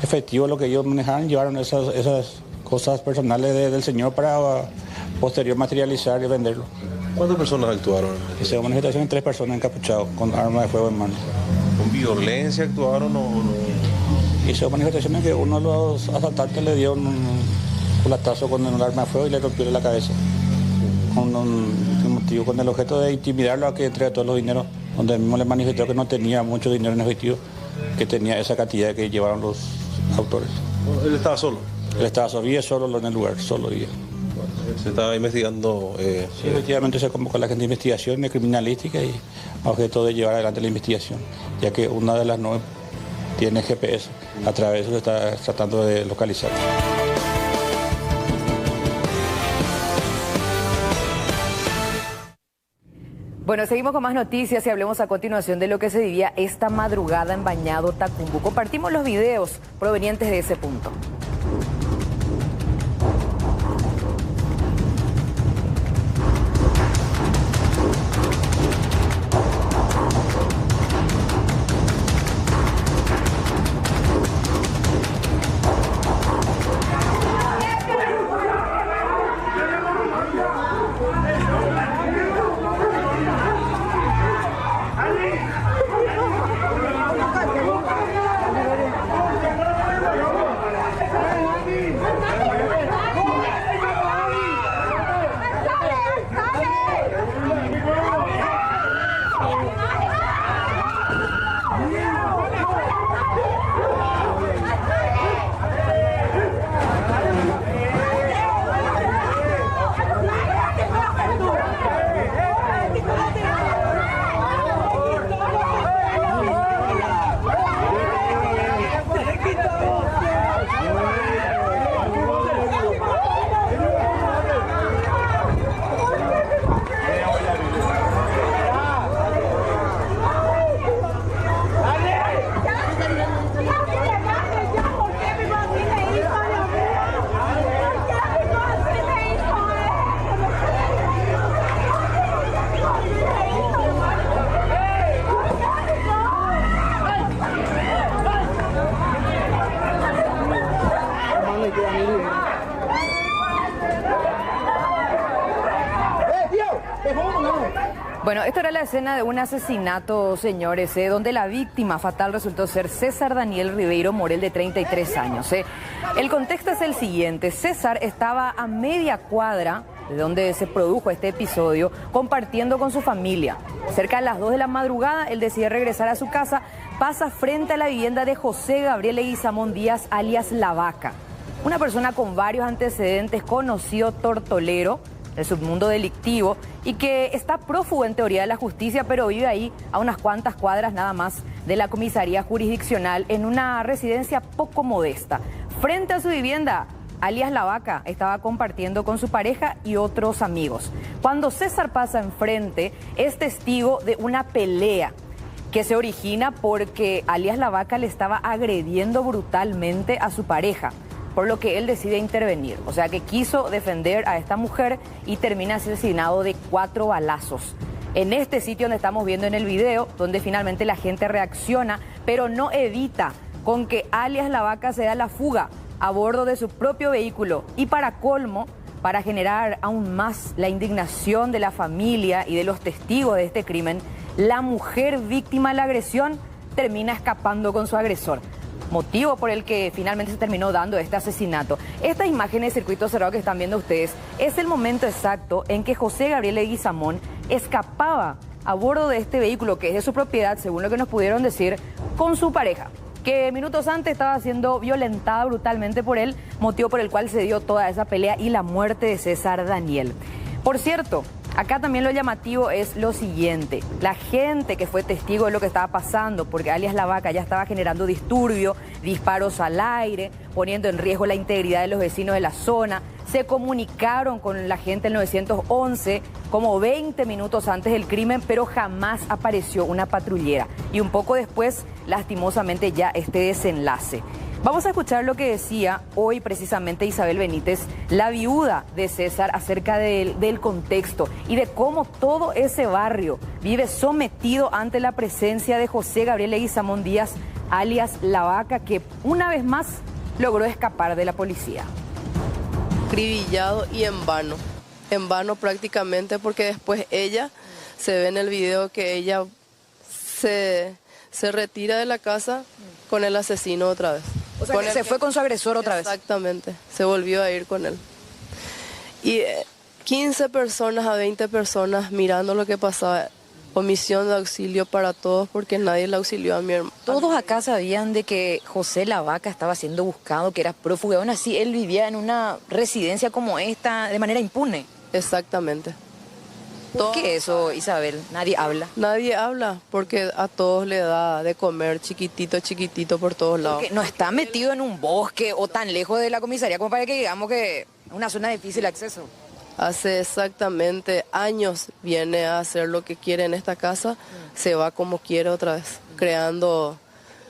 efectivo lo que ellos manejaban, llevaron esas cosas personales del señor para posterior materializar y venderlo. ¿Cuántas personas actuaron? Esa manifestación, 3 personas encapuchadas con armas de fuego en mano. ¿Con violencia actuaron o no? Hizo manifestaciones que uno de los asaltantes le dio un culatazo con un arma de fuego y le rompió la cabeza. Con el objeto de intimidarlo a que entregue todos los dineros, donde mismo le manifestó que no tenía mucho dinero en efectivo, que tenía esa cantidad que llevaron los autores. ¿Él estaba solo? Él estaba solo en el lugar, solo. Se estaba investigando. Sí, efectivamente se convocó a la gente de investigación, de criminalística, y a objeto de llevar adelante la investigación, ya que una de las 9 tiene GPS, a través de eso se está tratando de localizar. Bueno, seguimos con más noticias y hablemos a continuación de lo que se vivía esta madrugada en Bañado, Tacumbo. Compartimos los videos provenientes de ese punto. Bueno, esta era la escena de un asesinato, señores, donde la víctima fatal resultó ser César Daniel Ribeiro Morel, de 33 años. El contexto es el siguiente: César estaba a media cuadra de donde se produjo este episodio, compartiendo con su familia. Cerca de las 2 de la madrugada, él decide regresar a su casa, pasa frente a la vivienda de José Gabriel Leguizamón Díaz, alias La Vaca, una persona con varios antecedentes, conocido tortolero, del submundo delictivo y que está prófugo en teoría de la justicia, pero vive ahí a unas cuantas cuadras nada más de la comisaría jurisdiccional en una residencia poco modesta. Frente a su vivienda, alias La Vaca estaba compartiendo con su pareja y otros amigos. Cuando César pasa enfrente, es testigo de una pelea que se origina porque alias La Vaca le estaba agrediendo brutalmente a su pareja, por lo que él decide intervenir. O sea que quiso defender a esta mujer y termina asesinado de 4 balazos. En este sitio donde estamos viendo en el video, donde finalmente la gente reacciona, pero no evita con que alias La Vaca se da la fuga a bordo de su propio vehículo. Y para colmo, para generar aún más la indignación de la familia y de los testigos de este crimen, la mujer víctima de la agresión termina escapando con su agresor. Motivo por el que finalmente se terminó dando este asesinato. Esta imagen de circuito cerrado que están viendo ustedes es el momento exacto en que José Gabriel Leguizamón escapaba a bordo de este vehículo que es de su propiedad, según lo que nos pudieron decir, con su pareja, que minutos antes estaba siendo violentada brutalmente por él, motivo por el cual se dio toda esa pelea y la muerte de César Daniel. Por cierto, acá también lo llamativo es lo siguiente: la gente que fue testigo de lo que estaba pasando, porque alias La Vaca ya estaba generando disturbio, disparos al aire, poniendo en riesgo la integridad de los vecinos de la zona, se comunicaron con la gente del 911 como 20 minutos antes del crimen, pero jamás apareció una patrullera. Y un poco después, lastimosamente, ya este desenlace. Vamos a escuchar lo que decía hoy precisamente Isabel Benítez, la viuda de César, acerca del contexto y de cómo todo ese barrio vive sometido ante la presencia de José Gabriel Leguizamón Díaz, alias La Vaca, que una vez más logró escapar de la policía. Acribillado y en vano prácticamente, porque después ella, se ve en el video que ella se retira de la casa con el asesino otra vez. O sea, que se fue con su agresor otra vez. Exactamente, se volvió a ir con él. Y 15 personas a 20 personas mirando lo que pasaba. Omisión de auxilio para todos porque nadie le auxilió a mi hermano. Todos acá sabían de que José La Vaca estaba siendo buscado, que era prófugo. Aún así, él vivía en una residencia como esta de manera impune. Exactamente. ¿Por qué eso, Isabel? Nadie habla. Nadie habla porque a todos le da de comer chiquitito por todos lados. Porque no está metido en un bosque o tan lejos de la comisaría como para que digamos que es una zona de difícil acceso. Hace exactamente años viene a hacer lo que quiere en esta casa, se va como quiere otra vez, creando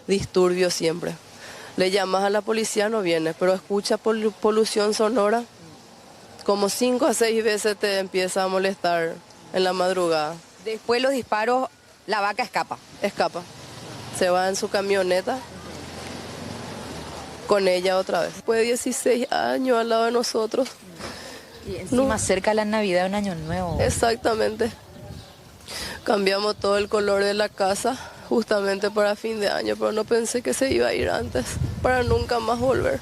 disturbios siempre. Le llamas a la policía, no viene, pero escucha polución sonora, como 5 a 6 veces te empieza a molestar en la madrugada. Después los disparos, La Vaca escapa. Escapa, se va en su camioneta con ella otra vez. Fue 16 años al lado de nosotros. Y encima cerca la Navidad, un año nuevo. Exactamente. Cambiamos todo el color de la casa justamente para fin de año, pero no pensé que se iba a ir antes, para nunca más volver.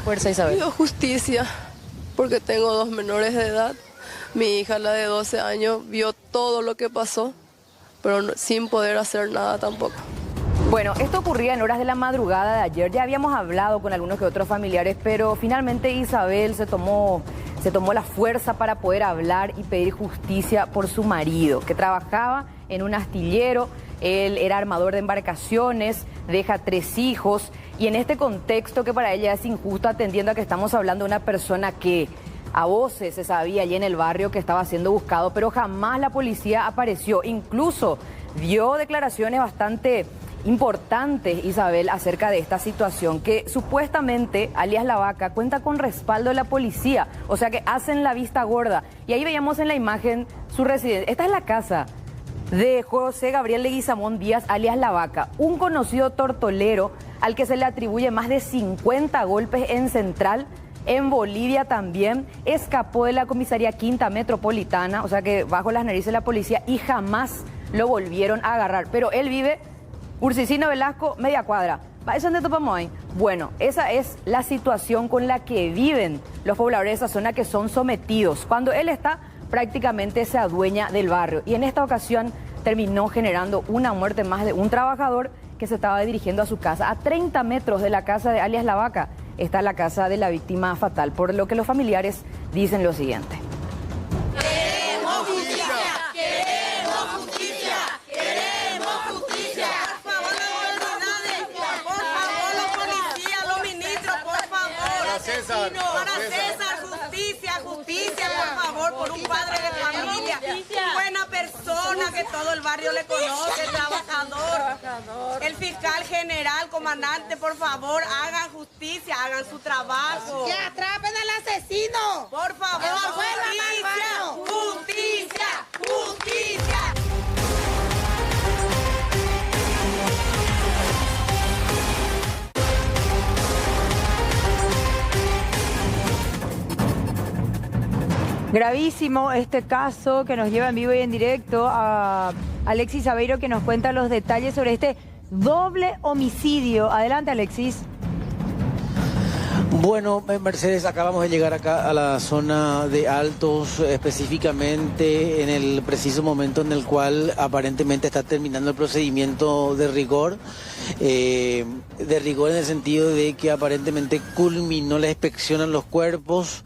Fuerza, Isabel. Pido justicia, porque tengo 2 menores de edad. Mi hija, la de 12 años, vio todo lo que pasó, pero sin poder hacer nada tampoco. Bueno, esto ocurría en horas de la madrugada de ayer. Ya habíamos hablado con algunos que otros familiares, pero finalmente Isabel se tomó la fuerza para poder hablar y pedir justicia por su marido, que trabajaba en un astillero. Él era armador de embarcaciones, deja 3 hijos, y en este contexto que para ella es injusto, atendiendo a que estamos hablando de una persona que a voces se sabía allí en el barrio que estaba siendo buscado, pero jamás la policía apareció. Incluso dio declaraciones bastante importantes, Isabel, acerca de esta situación, que supuestamente, alias La Vaca, cuenta con respaldo de la policía, o sea que hacen la vista gorda. Y ahí veíamos en la imagen su residencia. Esta es la casa de José Gabriel Leguizamón Díaz, alias La Vaca, un conocido tortolero al que se le atribuye más de 50 golpes en Central, en Bolivia también. Escapó de la comisaría Quinta Metropolitana, o sea que bajo las narices de la policía, y jamás lo volvieron a agarrar. Pero él vive Ursicino Velasco, media cuadra. ¿Eso dónde topamos ahí? Bueno, esa es la situación con la que viven los pobladores de esa zona, que son sometidos. Cuando él está, prácticamente se adueña del barrio. Y en esta ocasión terminó generando una muerte más de un trabajador que se estaba dirigiendo a su casa. A 30 metros de la casa de alias La Vaca está la casa de la víctima fatal, por lo que los familiares dicen lo siguiente. Para César, justicia, por favor, por un padre de familia, buena persona que todo el barrio le conoce, trabajador. El fiscal general, comandante, por favor, hagan justicia, hagan su trabajo. ¡Que atrapen al asesino! Por favor, justicia, justicia. Gravísimo este caso que nos lleva en vivo y en directo a Alexis Aveiro, que nos cuenta los detalles sobre este doble homicidio. Adelante, Alexis. Bueno, Mercedes, acabamos de llegar acá a la zona de Altos, específicamente en el preciso momento en el cual aparentemente está terminando el procedimiento de rigor. De rigor en el sentido de que aparentemente culminó la inspección en los cuerpos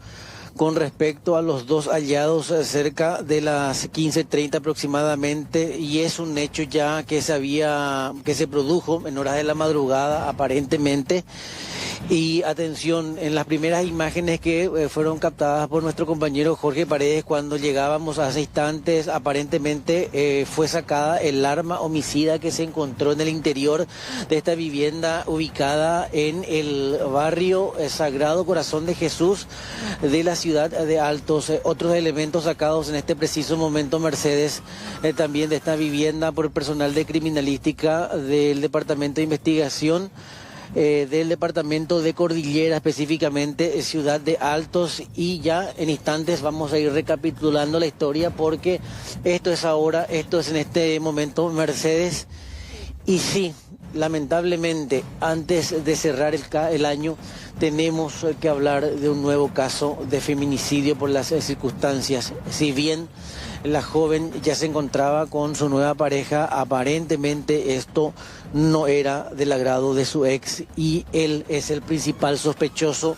con respecto a los dos hallados cerca de las 15:30 aproximadamente, y es un hecho ya que se produjo en horas de la madrugada aparentemente. Y atención, en las primeras imágenes que fueron captadas por nuestro compañero Jorge Paredes cuando llegábamos hace instantes, aparentemente fue sacada el arma homicida que se encontró en el interior de esta vivienda ubicada en el barrio Sagrado Corazón de Jesús de la ciudad de Altos. Otros elementos sacados en este preciso momento, Mercedes, también de esta vivienda por personal de criminalística del Departamento de Investigación, del departamento de Cordillera, específicamente ciudad de Altos, y ya en instantes vamos a ir recapitulando la historia porque esto es en este momento, Mercedes. Y sí, lamentablemente, antes de cerrar el año, tenemos que hablar de un nuevo caso de feminicidio por las circunstancias. Si bien la joven ya se encontraba con su nueva pareja, aparentemente esto no era del agrado de su ex y él es el principal sospechoso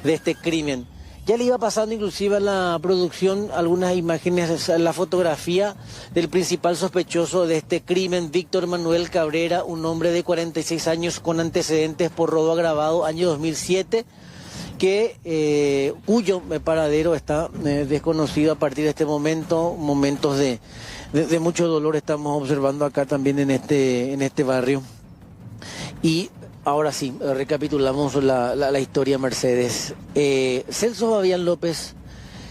de este crimen. Ya le iba pasando inclusive a la producción algunas imágenes, la fotografía del principal sospechoso de este crimen, Víctor Manuel Cabrera, un hombre de 46 años con antecedentes por robo agravado, año 2007, cuyo paradero está desconocido a partir de este momento. Momentos de mucho dolor estamos observando acá también en este barrio. Y ahora sí, recapitulamos la historia, Mercedes. Celso Fabián López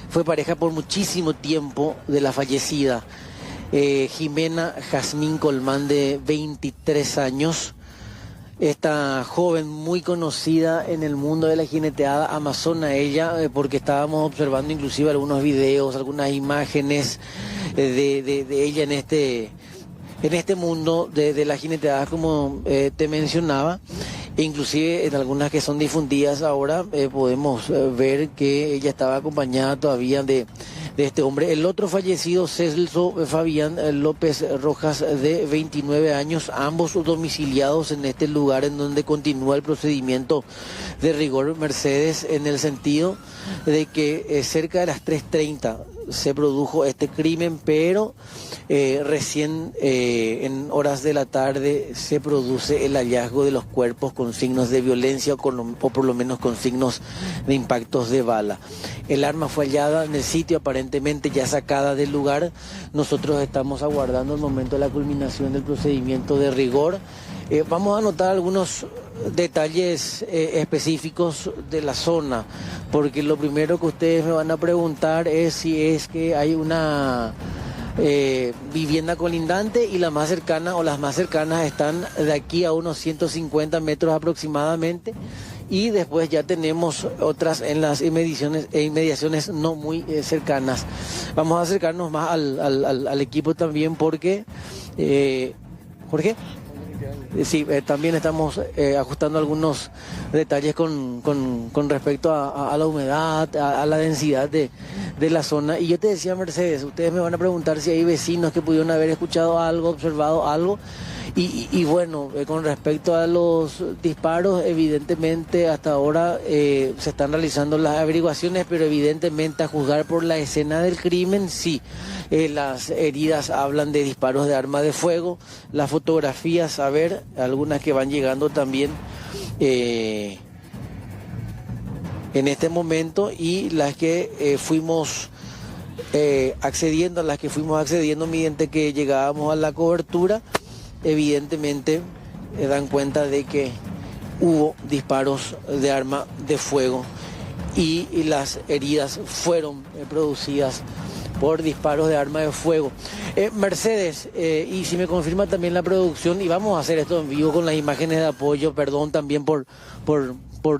fue pareja por muchísimo tiempo de la fallecida Jimena Jazmín Colmán, de 23 años. Esta joven muy conocida en el mundo de la jineteada amazona, ella, porque estábamos observando inclusive algunos videos, algunas imágenes de ella en este mundo de la jineteada, como te mencionaba. E inclusive en algunas que son difundidas ahora podemos ver que ella estaba acompañada todavía de este hombre. El otro fallecido, Celso Fabián López Rojas, de 29 años, ambos domiciliados en este lugar en donde continúa el procedimiento de rigor, Mercedes, en el sentido de que cerca de las 3:30 se produjo este crimen, pero recién en horas de la tarde se produce el hallazgo de los cuerpos con signos de violencia o por lo menos con signos de impactos de bala. El arma fue hallada en el sitio, aparentemente ya sacada del lugar. Nosotros estamos aguardando el momento de la culminación del procedimiento de rigor. Vamos a anotar algunos detalles específicos de la zona, porque lo primero que ustedes me van a preguntar es si es que hay una vivienda colindante, y la más cercana o las más cercanas están de aquí a unos 150 metros aproximadamente, y después ya tenemos otras en las inmediaciones no muy cercanas. Vamos a acercarnos más al equipo también porque Jorge. Sí, también estamos ajustando algunos detalles con respecto a la humedad, a la densidad de la zona. Y yo te decía, Mercedes, ustedes me van a preguntar si hay vecinos que pudieron haber escuchado algo, observado algo. Y bueno, con respecto a los disparos, evidentemente hasta ahora se están realizando las averiguaciones, pero evidentemente a juzgar por la escena del crimen, sí, las heridas hablan de disparos de arma de fuego. Las fotografías, a ver, algunas que van llegando también en este momento, y las que fuimos accediendo, a las que fuimos accediendo mediante que llegábamos a la cobertura, evidentemente dan cuenta de que hubo disparos de arma de fuego y las heridas fueron producidas por disparos de arma de fuego. Mercedes, y si me confirma también la producción, y vamos a hacer esto en vivo con las imágenes de apoyo, perdón también por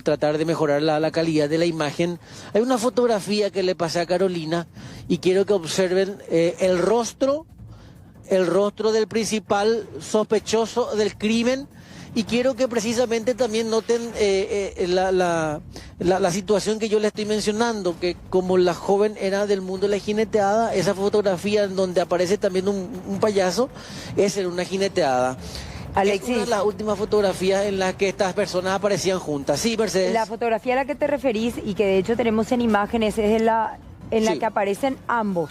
tratar de mejorar la calidad de la imagen. Hay una fotografía que le pasé a Carolina y quiero que observen el rostro del principal sospechoso del crimen, y quiero que precisamente también noten la situación que yo le estoy mencionando, que como la joven era del mundo de la jineteada, esa fotografía en donde aparece también un payaso, es en una jineteada. Alexis, es una de las últimas fotografías en las que estas personas aparecían juntas. Sí, Mercedes. La fotografía a la que te referís y que de hecho tenemos en imágenes es en la que aparecen ambos.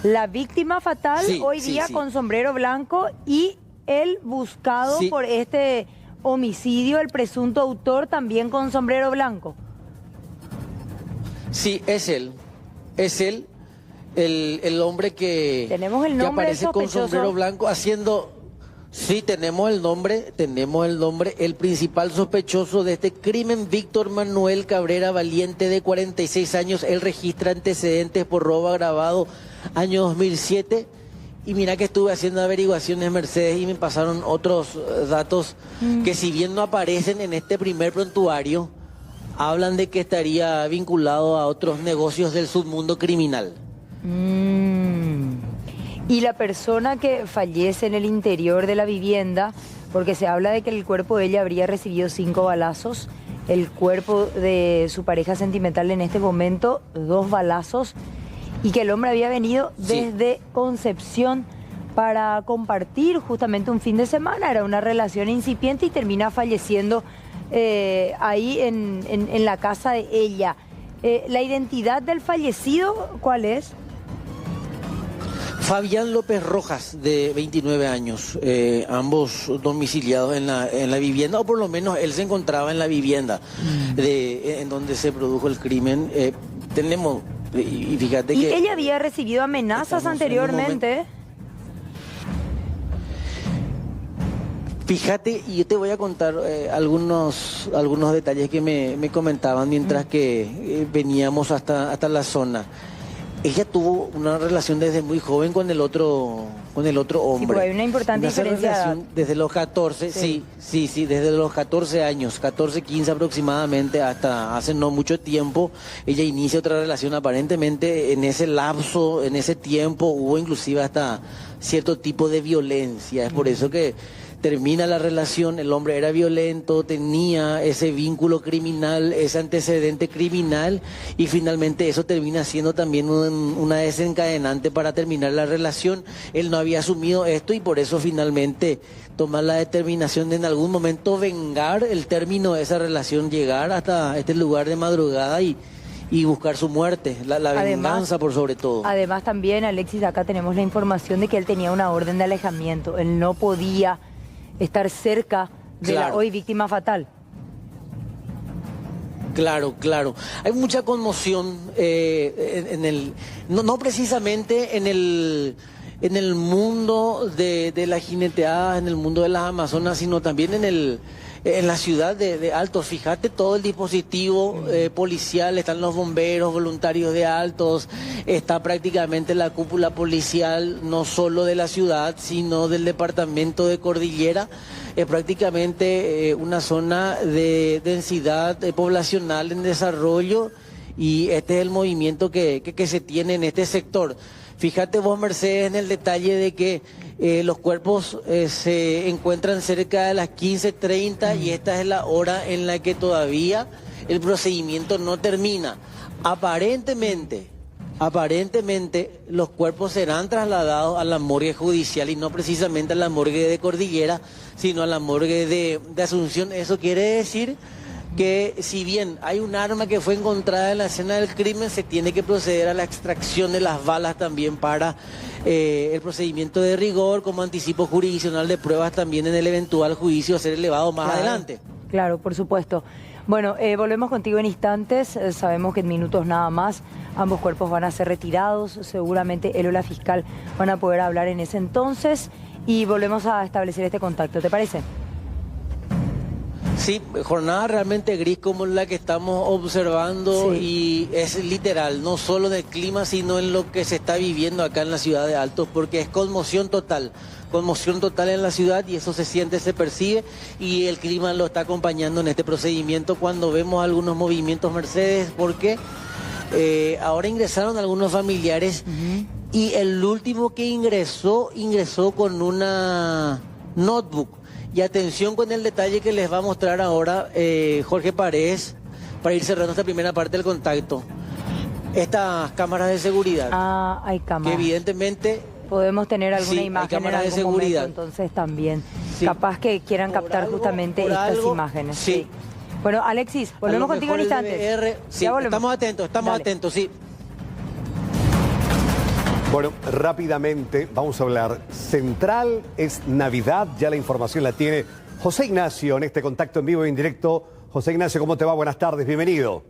La víctima fatal hoy día con sombrero blanco y el buscado por este homicidio, el presunto autor también con sombrero blanco. Sí, es él. Es él, el hombre que, tenemos el nombre que aparece con sombrero blanco haciendo... Sí, tenemos el nombre, el principal sospechoso de este crimen, Víctor Manuel Cabrera Valiente, de 46 años. Él registra antecedentes por robo agravado año 2007. Y mira que estuve haciendo averiguaciones, Mercedes, y me pasaron otros datos que, si bien no aparecen en este primer prontuario, hablan de que estaría vinculado a otros negocios del submundo criminal. Y la persona que fallece en el interior de la vivienda, porque se habla de que el cuerpo de ella habría recibido 5 balazos, el cuerpo de su pareja sentimental en este momento 2 balazos, y que el hombre había venido desde Concepción para compartir justamente un fin de semana. Era una relación incipiente y termina falleciendo ahí en la casa de ella. ¿La identidad del fallecido cuál es? Fabián López Rojas, de 29 años, ambos domiciliados en la vivienda, o por lo menos él se encontraba en la vivienda en donde se produjo el crimen. Tenemos, y fíjate que... ella había recibido amenazas anteriormente. Fíjate, y yo te voy a contar algunos detalles que me comentaban mientras que veníamos hasta la zona. Ella tuvo una relación desde muy joven con el otro hombre. Sí, porque hay una importante diferencia. Desde los 14, sí, desde los 14 años, 14, 15 aproximadamente, hasta hace no mucho tiempo, ella inicia otra relación. Aparentemente en ese lapso, en ese tiempo, hubo inclusive hasta cierto tipo de violencia. Es por eso que termina la relación, el hombre era violento, tenía ese vínculo criminal, ese antecedente criminal, y finalmente eso termina siendo también una desencadenante para terminar la relación. Él no había asumido esto y por eso finalmente toma la determinación de en algún momento vengar el término de esa relación, llegar hasta este lugar de madrugada y buscar su muerte, la venganza por sobre todo. Además también, Alexis, acá tenemos la información de que él tenía una orden de alejamiento, él no podía estar cerca de la hoy víctima fatal. Claro. Hay mucha conmoción no precisamente en el mundo de la jineteada, en el mundo de las Amazonas, sino también en la ciudad de Altos. Fíjate todo el dispositivo policial, están los bomberos, voluntarios de Altos, está prácticamente la cúpula policial, no solo de la ciudad, sino del departamento de Cordillera. Es prácticamente una zona de densidad poblacional en desarrollo, y este es el movimiento que se tiene en este sector. Fíjate vos, Mercedes, en el detalle de que los cuerpos se encuentran cerca de las 15:30 y esta es la hora en la que todavía el procedimiento no termina. Aparentemente los cuerpos serán trasladados a la morgue judicial y no precisamente a la morgue de Cordillera, sino a la morgue de Asunción. Eso quiere decir que si bien hay un arma que fue encontrada en la escena del crimen, se tiene que proceder a la extracción de las balas también para el procedimiento de rigor, como anticipo jurisdiccional de pruebas también en el eventual juicio a ser elevado más adelante. Claro, por supuesto. Bueno, volvemos contigo en instantes. Sabemos que en minutos nada más ambos cuerpos van a ser retirados. Seguramente él o la fiscal van a poder hablar en ese entonces y volvemos a establecer este contacto. ¿Te parece? Sí, jornada realmente gris como la que estamos observando, y es literal, no solo del clima, sino en lo que se está viviendo acá en la ciudad de Altos, porque es conmoción total en la ciudad, y eso se siente, se percibe, y el clima lo está acompañando en este procedimiento cuando vemos algunos movimientos, Mercedes, porque ahora ingresaron algunos familiares y el último que ingresó con una notebook. Y atención con el detalle que les va a mostrar ahora Jorge Paredes, para ir cerrando esta primera parte del contacto. Estas cámaras de seguridad. Ah, hay cámaras. Que evidentemente... Podemos tener alguna imagen en algún de seguridad. momento, entonces también. Sí. Capaz que quieran captar justamente estas imágenes. Sí. Bueno, Alexis, volvemos contigo en instantes. Sí, estamos atentos, sí. Bueno, rápidamente vamos a hablar. Central es Navidad, ya la información la tiene José Ignacio en este contacto en vivo e indirecto. José Ignacio, ¿cómo te va? Buenas tardes, bienvenido.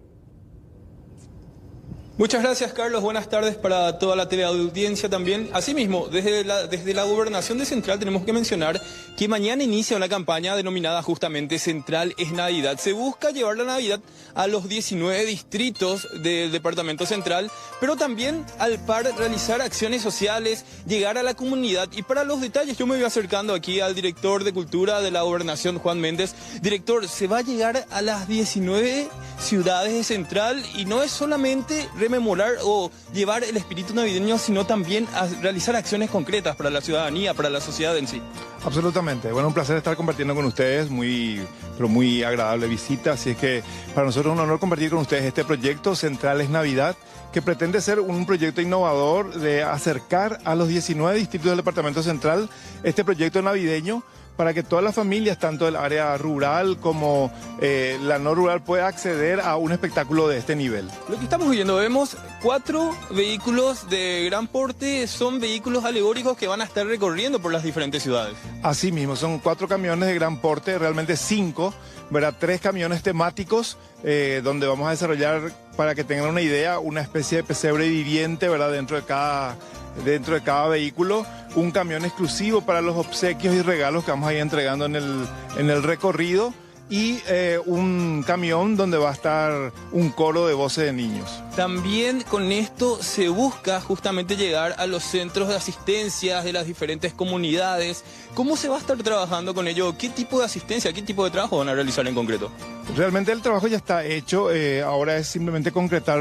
Muchas gracias, Carlos. Buenas tardes para toda la teleaudiencia también. Asimismo, desde la gobernación de Central tenemos que mencionar que mañana inicia una campaña denominada justamente Central es Navidad. Se busca llevar la Navidad a los 19 distritos del departamento central, pero también al par realizar acciones sociales, llegar a la comunidad. Y para los detalles yo me voy acercando aquí al director de Cultura de la gobernación, Juan Méndez. Director, se va a llegar a las 19 ciudades de Central y no es solamente rememorar o llevar el espíritu navideño, sino también a realizar acciones concretas para la ciudadanía, para la sociedad en sí. Absolutamente. Bueno, un placer estar compartiendo con ustedes, muy agradable visita, así es que para nosotros es un honor compartir con ustedes este proyecto Central es Navidad, que pretende ser un proyecto innovador de acercar a los 19 distritos del departamento central este proyecto navideño, para que todas las familias, tanto del área rural como la no rural, puedan acceder a un espectáculo de este nivel. Lo que estamos viendo, vemos 4 vehículos de gran porte, son vehículos alegóricos que van a estar recorriendo por las diferentes ciudades. Así mismo, son 4 camiones de gran porte, realmente 5, ¿verdad? 3 camiones temáticos, donde vamos a desarrollar, para que tengan una idea, una especie de pesebre viviente, ¿verdad? Dentro de cada vehículo, un camión exclusivo para los obsequios y regalos que vamos a ir entregando en el recorrido, y un camión donde va a estar un coro de voces de niños. También con esto se busca justamente llegar a los centros de asistencia de las diferentes comunidades. ¿Cómo se va a estar trabajando con ello? ¿Qué tipo de asistencia, qué tipo de trabajo van a realizar en concreto? Realmente el trabajo ya está hecho, ahora es simplemente concretar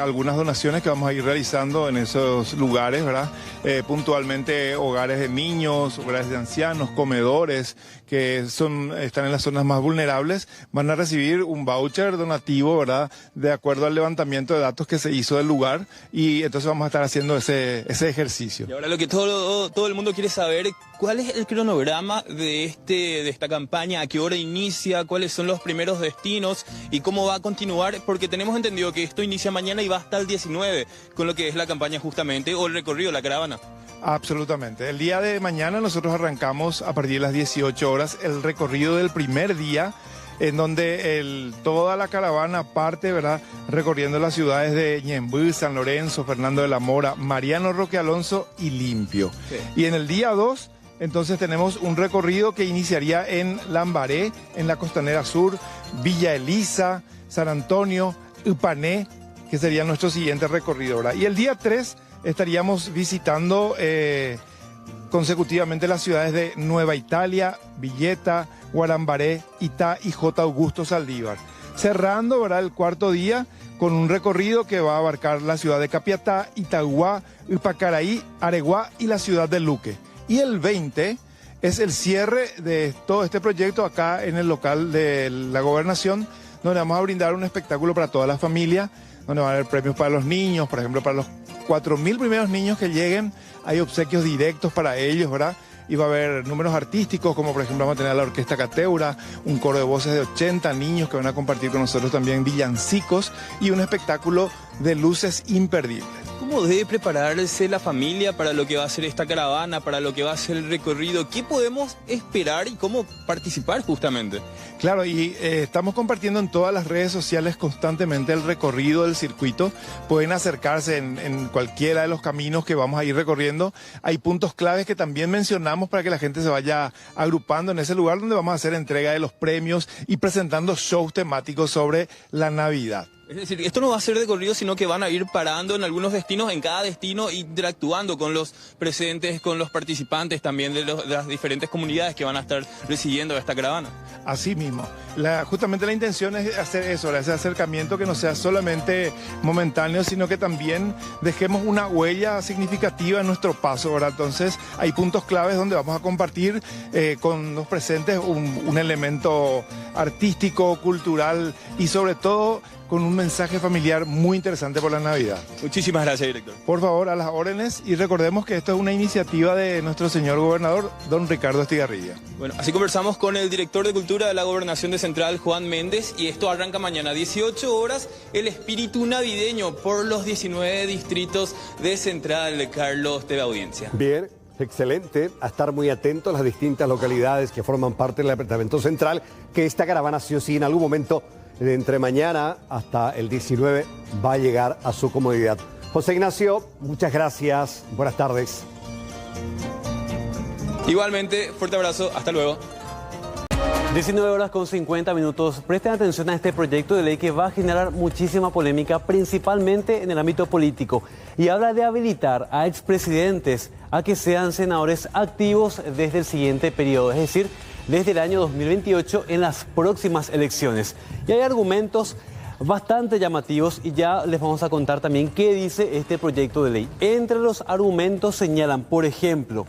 algunas donaciones que vamos a ir realizando en esos lugares, ¿verdad? Puntualmente hogares de niños, hogares de ancianos, comedores que están en las zonas más vulnerables, van a recibir un voucher donativo, ¿verdad? De acuerdo al levantamiento de datos que se hizo del lugar, y entonces vamos a estar haciendo ese ejercicio. Y ahora lo que todo el mundo quiere saber, ¿cuál es el cronograma de esta campaña? ¿A qué hora inicia? ¿Cuáles son los primeros destinos? ¿Y cómo va a continuar? Porque tenemos entendido que esto inicia mañana y va hasta el 19, con lo que es la campaña justamente, o el recorrido, la caravana. Absolutamente. El día de mañana nosotros arrancamos a partir de las 18 horas el recorrido del primer día, en donde toda la caravana parte, ¿verdad?, recorriendo las ciudades de Ñemby, San Lorenzo, Fernando de la Mora, Mariano Roque Alonso y Limpio. Sí. Y en el día 2, entonces tenemos un recorrido que iniciaría en Lambaré, en la Costanera Sur, Villa Elisa, San Antonio, Upané, que sería nuestro siguiente recorrido, ¿verdad? Y el día 3 estaríamos visitando consecutivamente las ciudades de Nueva Italia, Villeta, Guarambaré, Itá y J. Augusto Saldívar. Cerrando, ¿verdad?, el cuarto día con un recorrido que va a abarcar la ciudad de Capiatá, Itagua, Upacaraí, Areguá y la ciudad de Luque. Y el 20 es el cierre de todo este proyecto acá en el local de la gobernación, donde vamos a brindar un espectáculo para toda la familia, donde van a haber premios para los niños, por ejemplo, para los 4.000 primeros niños que lleguen, hay obsequios directos para ellos, ¿verdad? Y va a haber números artísticos, como por ejemplo vamos a tener a la Orquesta Cateura, un coro de voces de 80 niños que van a compartir con nosotros también villancicos, y un espectáculo de luces imperdibles. ¿Cómo debe prepararse la familia para lo que va a ser esta caravana, para lo que va a ser el recorrido? ¿Qué podemos esperar y cómo participar justamente? Claro, y estamos compartiendo en todas las redes sociales constantemente el recorrido del circuito. Pueden acercarse en cualquiera de los caminos que vamos a ir recorriendo. Hay puntos claves que también mencionamos para que la gente se vaya agrupando en ese lugar donde vamos a hacer entrega de los premios y presentando shows temáticos sobre la Navidad. Es decir, esto no va a ser de corrido, sino que van a ir parando en algunos destinos, en cada destino, interactuando con los presentes, con los participantes también de las diferentes comunidades que van a estar recibiendo esta caravana. Así mismo. Justamente la intención es hacer eso, ese acercamiento que no sea solamente momentáneo, sino que también dejemos una huella significativa en nuestro paso, ¿verdad? Entonces hay puntos claves donde vamos a compartir con los presentes un elemento artístico, cultural y sobre todo con un mensaje familiar muy interesante por la Navidad. Muchísimas gracias, director. Por favor, a las órdenes, y recordemos que esto es una iniciativa de nuestro señor gobernador, don Ricardo Estigarribia. Bueno, así conversamos con el director de Cultura de la Gobernación de Central, Juan Méndez, y esto arranca mañana, 18 horas, el espíritu navideño por los 19 distritos de Central. Carlos, TV Audiencia. Bien. Excelente, a estar muy atentos a las distintas localidades que forman parte del Departamento Central, que esta caravana sí o sí en algún momento, de entre mañana hasta el 19, va a llegar a su comodidad. José Ignacio, muchas gracias, buenas tardes. Igualmente, fuerte abrazo, hasta luego. 19 horas con 50 minutos. Presten atención a este proyecto de ley que va a generar muchísima polémica, principalmente en el ámbito político. Y habla de habilitar a expresidentes a que sean senadores activos desde el siguiente periodo, es decir, desde el año 2028 en las próximas elecciones. Y hay argumentos bastante llamativos y ya les vamos a contar también qué dice este proyecto de ley. Entre los argumentos señalan, por ejemplo,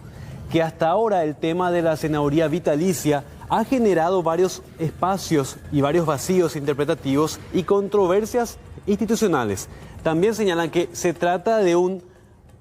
que hasta ahora el tema de la senaduría vitalicia ha generado varios espacios y varios vacíos interpretativos y controversias institucionales. También señalan que se trata de un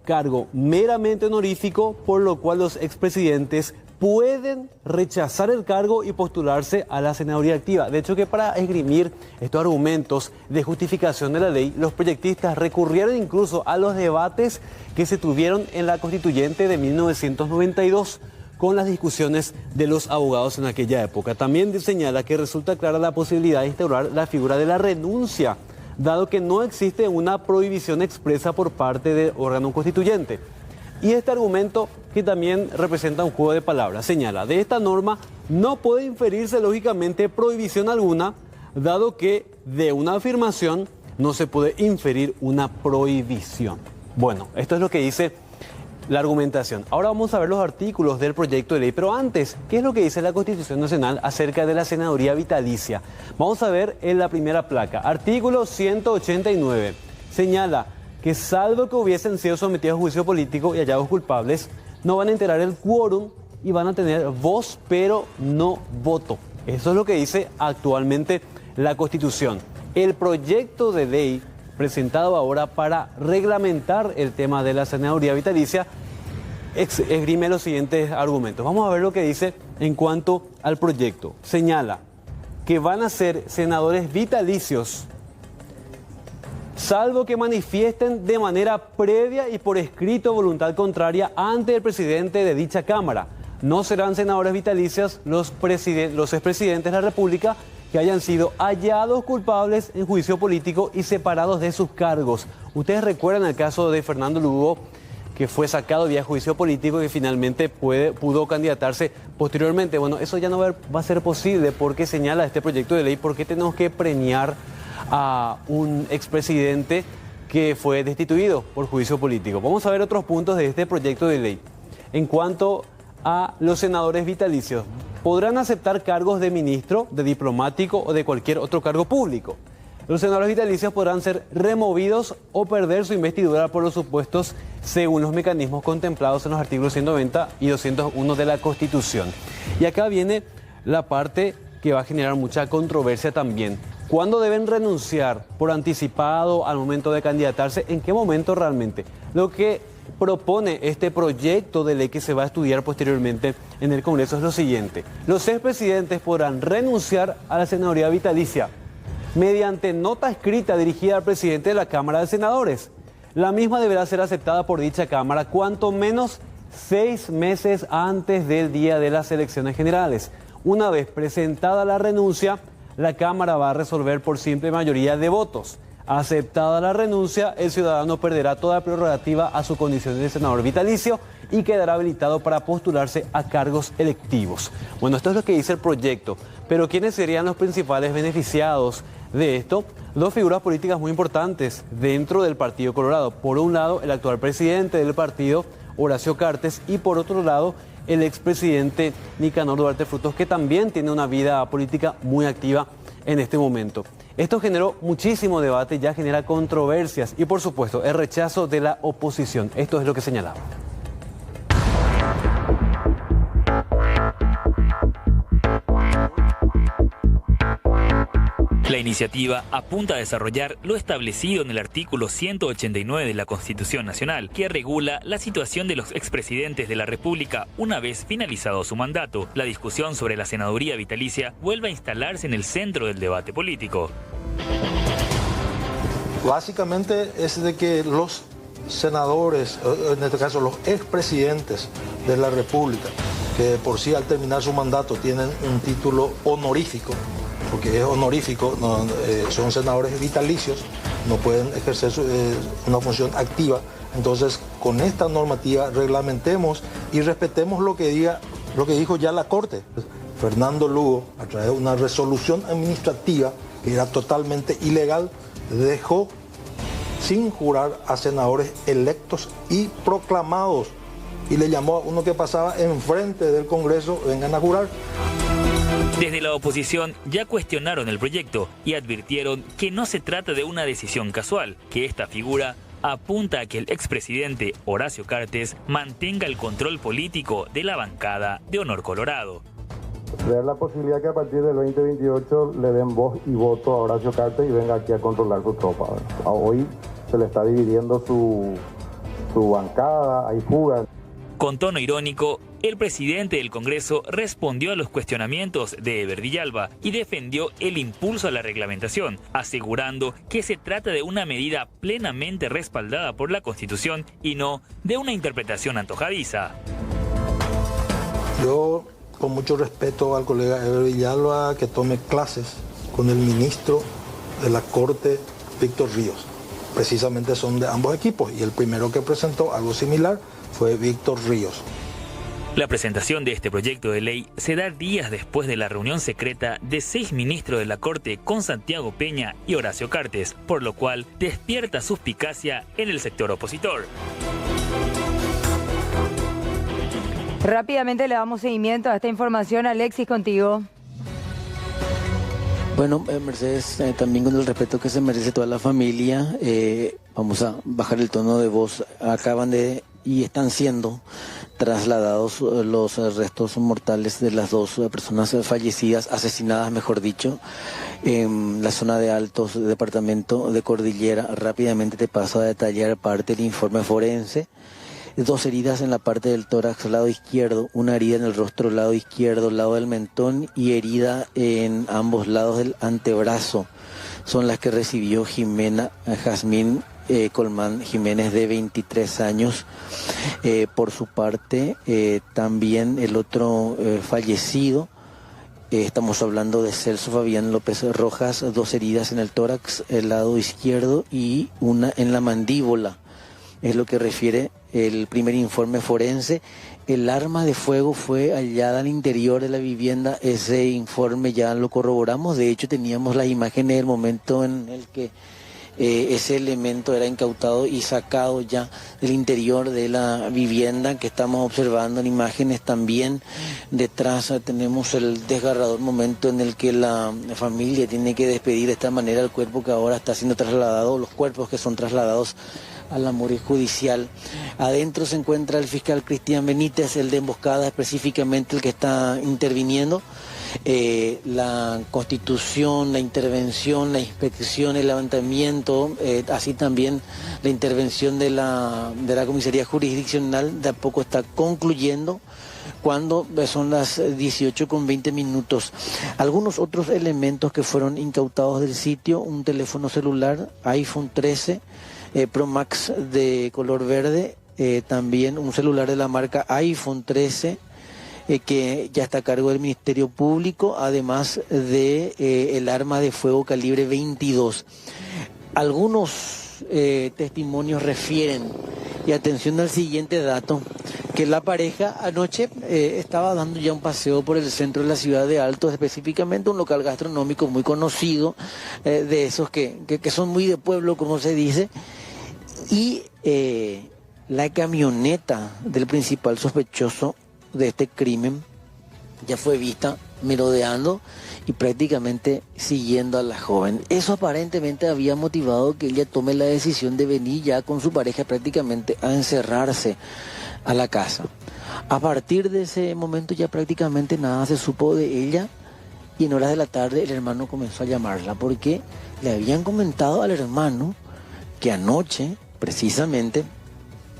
cargo meramente honorífico, por lo cual los expresidentes pueden rechazar el cargo y postularse a la senaduría activa. De hecho, que para esgrimir estos argumentos de justificación de la ley, los proyectistas recurrieron incluso a los debates que se tuvieron en la Constituyente de 1992, con las discusiones de los abogados en aquella época. También señala que resulta clara la posibilidad de instaurar la figura de la renuncia, dado que no existe una prohibición expresa por parte del órgano constituyente. Y este argumento, que también representa un juego de palabras, señala: de esta norma no puede inferirse lógicamente prohibición alguna, dado que de una afirmación no se puede inferir una prohibición. Bueno, esto es lo que dice la argumentación. Ahora vamos a ver los artículos del proyecto de ley, pero antes, ¿qué es lo que dice la Constitución Nacional acerca de la senaduría vitalicia? Vamos a ver en la primera placa. Artículo 189. Señala que salvo que hubiesen sido sometidos a juicio político y hallados culpables, no van a enterar el quórum y van a tener voz pero no voto. Eso es lo que dice actualmente la Constitución. El proyecto de ley presentado ahora para reglamentar el tema de la senaduría vitalicia esgrime los siguientes argumentos. Vamos a ver lo que dice en cuanto al proyecto. Señala que van a ser senadores vitalicios, salvo que manifiesten de manera previa y por escrito voluntad contraria ante el presidente de dicha Cámara. No serán senadores vitalicios los expresidentes de la República que hayan sido hallados culpables en juicio político y separados de sus cargos. Ustedes recuerdan el caso de Fernando Lugo, que fue sacado vía juicio político y que finalmente pudo candidatarse posteriormente. Bueno, eso ya no va a ser posible porque señala este proyecto de ley por qué tenemos que premiar a un expresidente que fue destituido por juicio político. Vamos a ver otros puntos de este proyecto de ley. En cuanto a los senadores vitalicios, podrán aceptar cargos de ministro, de diplomático o de cualquier otro cargo público. Los senadores vitalicios podrán ser removidos o perder su investidura por los supuestos según los mecanismos contemplados en los artículos 190 y 201 de la Constitución. Y acá viene la parte que va a generar mucha controversia también. ¿Cuándo deben renunciar por anticipado al momento de candidatarse? ¿En qué momento realmente? Lo que propone este proyecto de ley que se va a estudiar posteriormente en el Congreso es lo siguiente: los expresidentes podrán renunciar a la senaduría vitalicia mediante nota escrita dirigida al presidente de la Cámara de Senadores. La misma deberá ser aceptada por dicha Cámara cuanto menos 6 meses antes del día de las elecciones generales. Una vez presentada la renuncia, la Cámara va a resolver por simple mayoría de votos. Aceptada la renuncia, el ciudadano perderá toda prerrogativa a su condición de senador vitalicio y quedará habilitado para postularse a cargos electivos. Bueno, esto es lo que dice el proyecto, pero ¿quiénes serían los principales beneficiados de esto? Dos figuras políticas muy importantes dentro del Partido Colorado. Por un lado, el actual presidente del partido, Horacio Cartes, y por otro lado, el expresidente Nicanor Duarte Frutos, que también tiene una vida política muy activa en este momento. Esto generó muchísimo debate, ya genera controversias y, por supuesto, el rechazo de la oposición. Esto es lo que señalaba. La iniciativa apunta a desarrollar lo establecido en el artículo 189 de la Constitución Nacional, que regula la situación de los expresidentes de la República una vez finalizado su mandato. La discusión sobre la senaduría vitalicia vuelve a instalarse en el centro del debate político. Básicamente es de que los senadores, en este caso los expresidentes de la República, que por sí al terminar su mandato tienen un título honorífico, porque es honorífico, son senadores vitalicios, no pueden ejercer una función activa. Entonces, con esta normativa reglamentemos y respetemos lo que dijo ya la Corte. Fernando Lugo, a través de una resolución administrativa que era totalmente ilegal, dejó sin jurar a senadores electos y proclamados, y le llamó a uno que pasaba enfrente del Congreso: vengan a jurar. Desde la oposición ya cuestionaron el proyecto y advirtieron que no se trata de una decisión casual, que esta figura apunta a que el expresidente Horacio Cartes mantenga el control político de la bancada de Honor Colorado. Ver la posibilidad que a partir del 2028 le den voz y voto a Horacio Cartes y venga aquí a controlar su tropa. Hoy se le está dividiendo su bancada, hay fugas. Con tono irónico, el presidente del Congreso respondió a los cuestionamientos de Eber Villalba y defendió el impulso a la reglamentación, asegurando que se trata de una medida plenamente respaldada por la Constitución y no de una interpretación antojadiza. Yo, con mucho respeto al colega Eber Villalba, que tome clases con el ministro de la Corte, Víctor Ríos. Precisamente son de ambos equipos y el primero que presentó algo similar fue Víctor Ríos. La presentación de este proyecto de ley se da días después de la reunión secreta de 6 ministros de la Corte con Santiago Peña y Horacio Cartes, por lo cual despierta suspicacia en el sector opositor. Rápidamente le damos seguimiento a esta información. Alexis, contigo. Bueno, Mercedes, también con el respeto que se merece toda la familia, vamos a bajar el tono de voz. Acaban de y están siendo trasladados los restos mortales de las 2 personas fallecidas, asesinadas mejor dicho, en la zona de Altos, departamento de Cordillera. Rápidamente te paso a detallar parte del informe forense. 2 heridas en la parte del tórax, lado izquierdo, una herida en el rostro, lado izquierdo, lado del mentón, y herida en ambos lados del antebrazo. Son las que recibió Jazmín Colmán Jiménez, de 23 años. Por su parte, también el otro fallecido, estamos hablando de Celso Fabián López Rojas, 2 heridas en el tórax, el lado izquierdo, y una en la mandíbula. Es lo que refiere el primer informe forense. El arma de fuego fue hallada al interior de la vivienda. Ese informe ya lo corroboramos. De hecho, teníamos las imágenes del momento en el que ese elemento era incautado y sacado ya del interior de la vivienda, que estamos observando en imágenes. También detrás tenemos el desgarrador momento en el que la familia tiene que despedir de esta manera el cuerpo que ahora está siendo trasladado, los cuerpos que son trasladados a la morgue judicial. Adentro se encuentra el fiscal Cristian Benítez, el de emboscada específicamente, el que está interviniendo. La constitución, la intervención, la inspección, el levantamiento, así también la intervención de la comisaría jurisdiccional de a poco está concluyendo, cuando son las 18:20. Algunos otros elementos que fueron incautados del sitio: un teléfono celular iPhone 13, Pro Max de color verde, también un celular de la marca iPhone 13, que ya está a cargo del Ministerio Público, además de el arma de fuego calibre 22. Algunos testimonios refieren, y atención al siguiente dato, que la pareja anoche estaba dando ya un paseo por el centro de la ciudad de Alto, específicamente un local gastronómico muy conocido, de esos que son muy de pueblo, como se dice, y la camioneta del principal sospechoso de este crimen ya fue vista merodeando y prácticamente siguiendo a la joven. Eso aparentemente había motivado que ella tome la decisión de venir ya con su pareja prácticamente a encerrarse a la casa. A partir de ese momento ya prácticamente nada se supo de ella, y en horas de la tarde el hermano comenzó a llamarla porque le habían comentado al hermano que anoche precisamente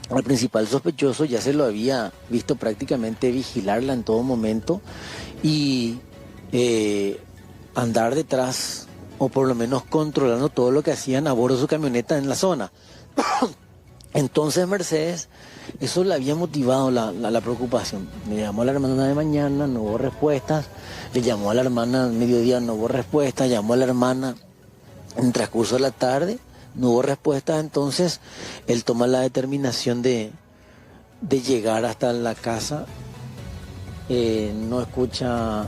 al principal sospechoso ya se lo había visto prácticamente vigilarla en todo momento y andar detrás, o por lo menos controlando todo lo que hacían a bordo de su camioneta en la zona. Entonces Mercedes, eso le había motivado la preocupación. Me llamó a la hermana de mañana, no hubo respuestas. Le llamó a la hermana al mediodía, no hubo respuesta. Llamó a la hermana en el transcurso de la tarde, no hubo respuesta. Entonces él toma la determinación de llegar hasta la casa. No escucha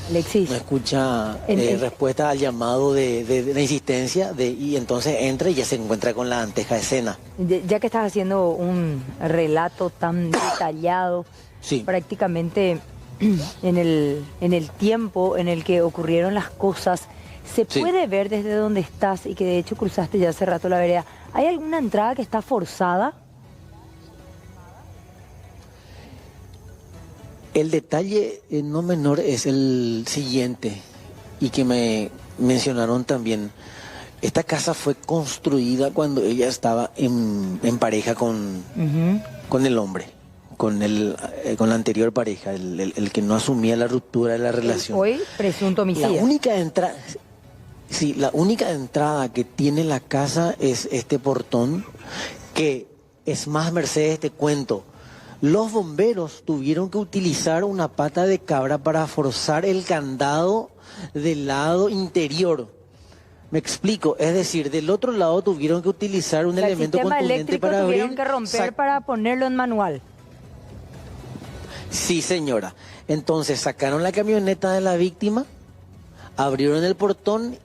Alexis, no escucha respuesta al llamado de insistencia, y entonces entra y ya se encuentra con la anteja escena. Ya que estás haciendo un relato tan detallado, sí, prácticamente en el tiempo en el que ocurrieron las cosas, ¿se puede ver desde donde estás, y que de hecho cruzaste ya hace rato la vereda, hay alguna entrada que está forzada? El detalle no menor es el siguiente, y que me mencionaron también. Esta casa fue construida cuando ella estaba en pareja con el hombre, con la anterior pareja, el que no asumía la ruptura de la relación. Hoy presunto homicidio. La única entrada que tiene la casa es este portón, que es más, Mercedes, te cuento. Los bomberos tuvieron que utilizar una pata de cabra para forzar el candado del lado interior. Me explico, es decir, del otro lado tuvieron que utilizar un elemento contundente para abrir. Tuvieron que romper para ponerlo en manual. Sí, señora. Entonces sacaron la camioneta de la víctima, abrieron el portón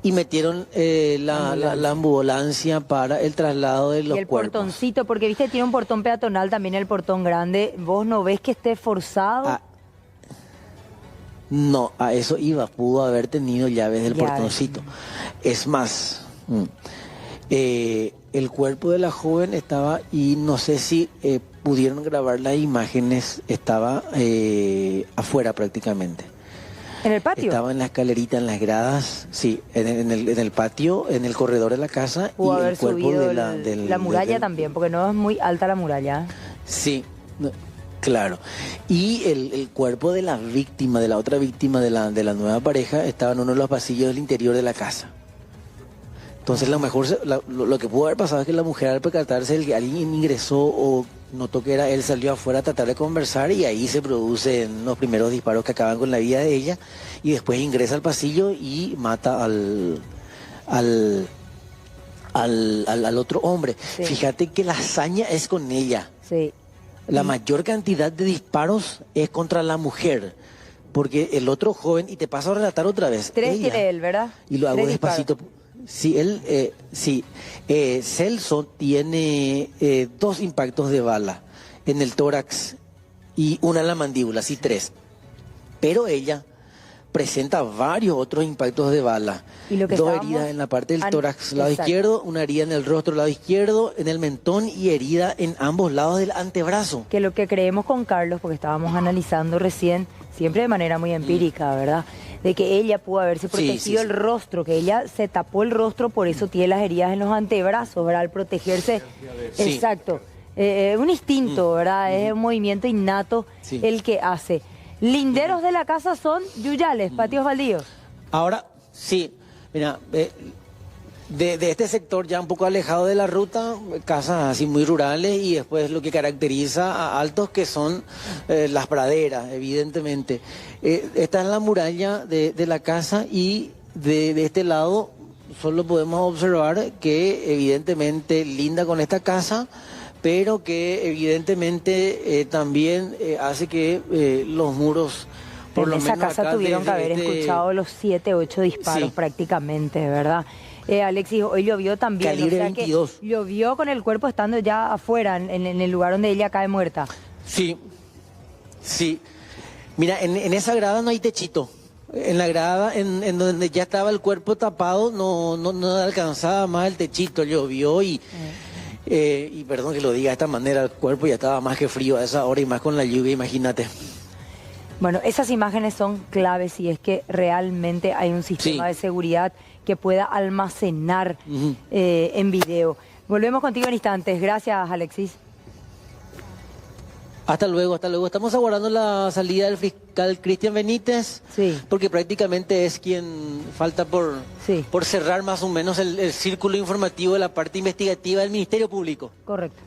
y metieron la ambulancia para el traslado de los cuerpos. Y el portoncito, porque viste, tiene un portón peatonal, también el portón grande. ¿Vos no ves que esté forzado? No, a eso iba. Pudo haber tenido llaves del portoncito. Es más, el cuerpo de la joven estaba, y no sé si pudieron grabar las imágenes, estaba afuera prácticamente. ¿En el patio? Estaba en la escalerita, en las gradas, sí, en el patio, en el corredor de la casa. Pudo y haber el cuerpo subido de la muralla también, porque no es muy alta la muralla. Sí, claro. Y el cuerpo de la víctima, de la otra víctima de la nueva pareja, estaba en uno de los pasillos del interior de la casa. Entonces lo que pudo haber pasado es que la mujer, al percatarse de que alguien ingresó o notó que era él, salió afuera a tratar de conversar, y ahí se producen los primeros disparos que acaban con la vida de ella, y después ingresa al pasillo y mata al otro hombre. Sí. Fíjate que la hazaña es con ella. Sí. La mayor cantidad de disparos es contra la mujer, porque el otro joven, y te paso a relatar otra vez. 3 tiene él, ¿verdad? Y lo hago despacito. Sí, Celso tiene 2 impactos de bala en el tórax y una en la mandíbula, sí, 3. Pero ella presenta varios otros impactos de bala. ¿Y lo que 2 heridas en la parte del tórax, lado izquierdo, una herida en el rostro, lado izquierdo, en el mentón, y herida en ambos lados del antebrazo. Que lo que creemos con Carlos, porque estábamos analizando recién, siempre de manera muy empírica, ¿verdad?, de que ella pudo haberse protegido el rostro, que ella se tapó el rostro, por eso tiene las heridas en los antebrazos, ¿verdad?, al protegerse. Sí. Exacto. Un instinto, ¿verdad?, es un movimiento innato el que hace. Linderos de la casa son yuyales, patios baldíos. Ahora, sí, mira, de este sector ya un poco alejado de la ruta, casas así muy rurales, y después lo que caracteriza a Altos, que son las praderas, evidentemente. Esta es la muralla de la casa, y de este lado solo podemos observar que evidentemente linda con esta casa, pero que evidentemente también hace que los muros... Por en lo esa menos casa tuvieron que haber escuchado los 7, 8 disparos Sí. prácticamente, ¿verdad? Alexis, hoy llovió también, Calibre o sea 22. que llovió con el cuerpo estando ya afuera, en el lugar donde ella cae muerta. Sí, sí. Mira, en esa grada no hay techito. En la grada, en donde ya estaba el cuerpo tapado, no alcanzaba más el techito, llovió y perdón que lo diga de esta manera, el cuerpo ya estaba más que frío a esa hora, y más con la lluvia, imagínate. Bueno, esas imágenes son claves si es que realmente hay un sistema de seguridad que pueda almacenar en video. Volvemos contigo en instantes. Gracias, Alexis. Hasta luego, hasta luego. Estamos aguardando la salida del fiscal Cristian Benítez, porque prácticamente es quien falta por cerrar más o menos el círculo informativo de la parte investigativa del Ministerio Público. Correcto.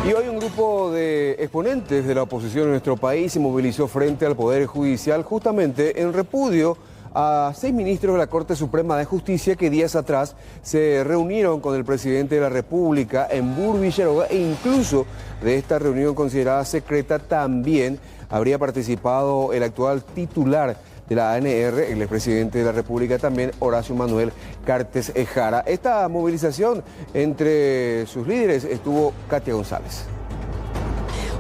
Y hoy un grupo de exponentes de la oposición en nuestro país se movilizó frente al Poder Judicial justamente en repudio a 6 ministros de la Corte Suprema de Justicia que días atrás se reunieron con el presidente de la República en Burgo Villaroga, e incluso de esta reunión considerada secreta también habría participado el actual titular de la ANR, el expresidente de la República también, Horacio Manuel Cartes Jara. Esta movilización entre sus líderes estuvo Katia González.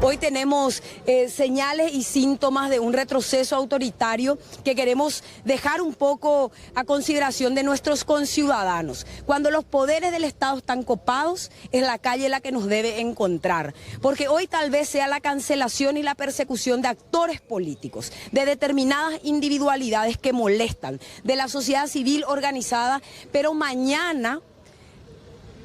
Hoy tenemos señales y síntomas de un retroceso autoritario que queremos dejar un poco a consideración de nuestros conciudadanos. Cuando los poderes del Estado están copados, es la calle la que nos debe encontrar. Porque hoy tal vez sea la cancelación y la persecución de actores políticos, de determinadas individualidades que molestan, de la sociedad civil organizada, pero mañana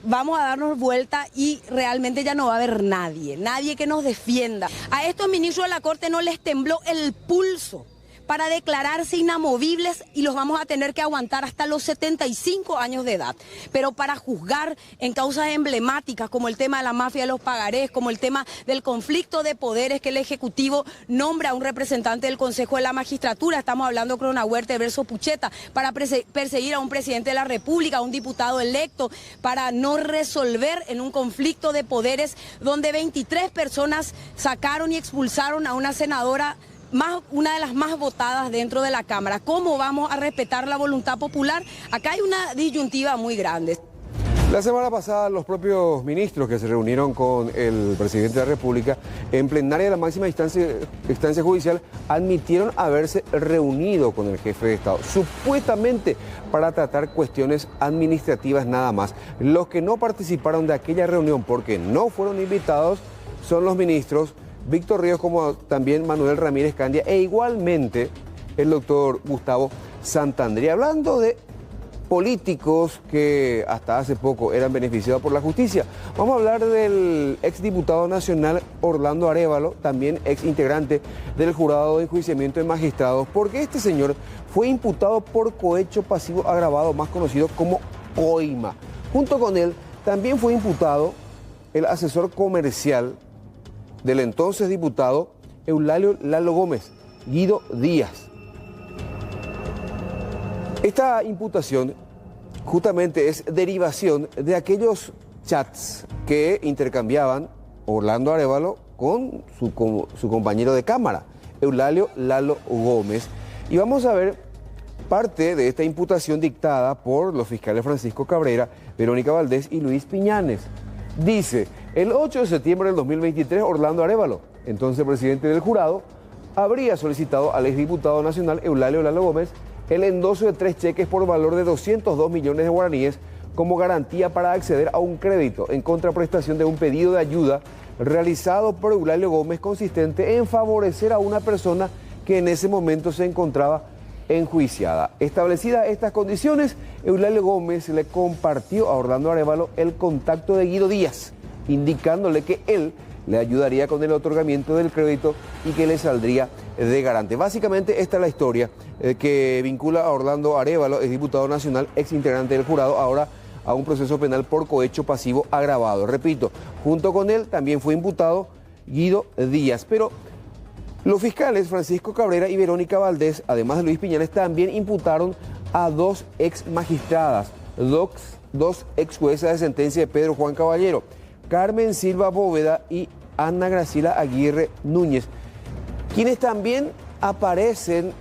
vamos a darnos vuelta y realmente ya no va a haber nadie que nos defienda. A estos ministros de la Corte no les tembló el pulso para declararse inamovibles, y los vamos a tener que aguantar hasta los 75 años de edad. Pero para juzgar en causas emblemáticas como el tema de la mafia de los pagarés, como el tema del conflicto de poderes, que el Ejecutivo nombra a un representante del Consejo de la Magistratura, estamos hablando de Crona Huerta versus Pucheta, para perseguir a un presidente de la República, a un diputado electo, para no resolver en un conflicto de poderes donde 23 personas sacaron y expulsaron a una senadora, una de las más votadas dentro de la Cámara. ¿Cómo vamos a respetar la voluntad popular? Acá hay una disyuntiva muy grande. La semana pasada los propios ministros que se reunieron con el presidente de la República en plenaria de la máxima instancia judicial admitieron haberse reunido con el jefe de Estado, supuestamente para tratar cuestiones administrativas nada más. Los que no participaron de aquella reunión porque no fueron invitados son los ministros Víctor Ríos, como también Manuel Ramírez Candia, e igualmente el doctor Gustavo Santandría. Hablando de políticos que hasta hace poco eran beneficiados por la justicia, vamos a hablar del exdiputado nacional Orlando Arévalo, también ex integrante del jurado de enjuiciamiento de magistrados, porque este señor fue imputado por cohecho pasivo agravado, más conocido como coima. Junto con él también fue imputado el asesor comercial del entonces diputado Eulalio Lalo Gómez, Guido Díaz. Esta imputación justamente es derivación de aquellos chats que intercambiaban Orlando Arévalo con su compañero de cámara, Eulalio Lalo Gómez. Y vamos a ver parte de esta imputación dictada por los fiscales Francisco Cabrera, Verónica Valdés y Luis Piñanes. Dice: el 8 de septiembre del 2023, Orlando Arévalo, entonces presidente del jurado, habría solicitado al exdiputado nacional Eulalio Lalo Gómez el endoso de 3 cheques por valor de 202 millones de guaraníes como garantía para acceder a un crédito en contraprestación de un pedido de ayuda realizado por Eulalio Gómez, consistente en favorecer a una persona que en ese momento se encontraba enjuiciada. Establecidas estas condiciones, Eulalio Gómez le compartió a Orlando Arévalo el contacto de Guido Díaz, indicándole que él le ayudaría con el otorgamiento del crédito y que le saldría de garante. Básicamente esta es la historia que vincula a Orlando Arévalo, es diputado nacional, ex integrante del jurado, ahora a un proceso penal por cohecho pasivo agravado. Repito, junto con él también fue imputado Guido Díaz, pero los fiscales Francisco Cabrera y Verónica Valdés, además de Luis Piñales, también imputaron a dos ex magistradas, dos ex juezas de sentencia de Pedro Juan Caballero, Carmen Silva Bóveda y Ana Graciela Aguirre Núñez, quienes también aparecen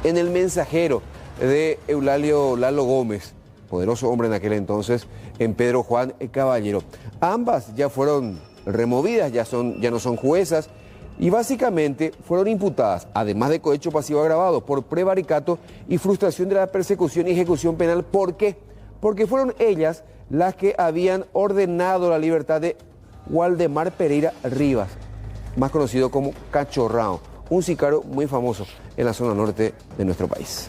en el mensajero de Eulalio Lalo Gómez, poderoso hombre en aquel entonces, en Pedro Juan Caballero. Ambas ya fueron removidas, ya no son juezas, y básicamente fueron imputadas, además de cohecho pasivo agravado, por prevaricato y frustración de la persecución y ejecución penal. ¿Por qué? Porque fueron ellas las que habían ordenado la libertad de Waldemar Pereira Rivas, más conocido como Cachorrao, un sicario muy famoso en la zona norte de nuestro país.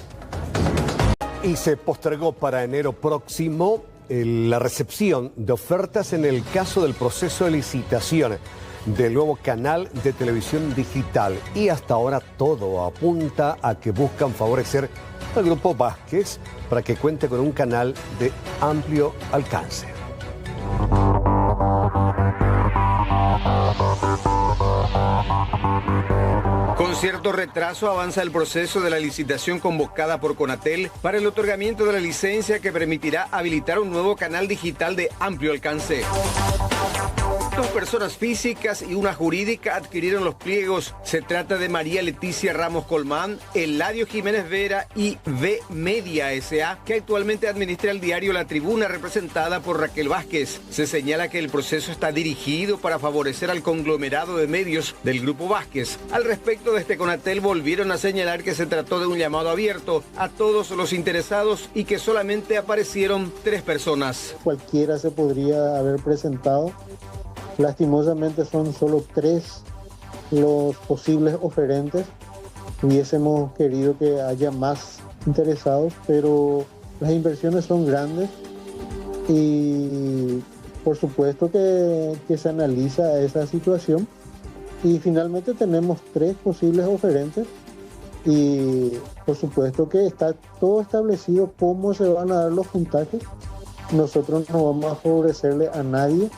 Y se postergó para enero próximo la recepción de ofertas en el caso del proceso de licitación del nuevo canal de televisión digital. Y hasta ahora todo apunta a que buscan favorecer al Grupo Vázquez para que cuente con un canal de amplio alcance. Con cierto retraso avanza el proceso de la licitación convocada por Conatel para el otorgamiento de la licencia que permitirá habilitar un nuevo canal digital de amplio alcance. Dos personas físicas y una jurídica adquirieron los pliegos. Se trata de María Leticia Ramos Colmán, Eladio Jiménez Vera y V Media S.A., que actualmente administra el diario La Tribuna, representada por Raquel Vázquez. Se señala que el proceso está dirigido para favorecer al conglomerado de medios del Grupo Vázquez. Al respecto, desde Conatel volvieron a señalar que se trató de un llamado abierto a todos los interesados y que solamente aparecieron 3 personas. Cualquiera se podría haber presentado. Lastimosamente son solo 3 los posibles oferentes. Hubiésemos querido que haya más interesados, pero las inversiones son grandes y por supuesto que se analiza esa situación y finalmente tenemos 3 posibles oferentes y por supuesto que está todo establecido cómo se van a dar los puntajes. Nosotros no vamos a favorecerle a nadie.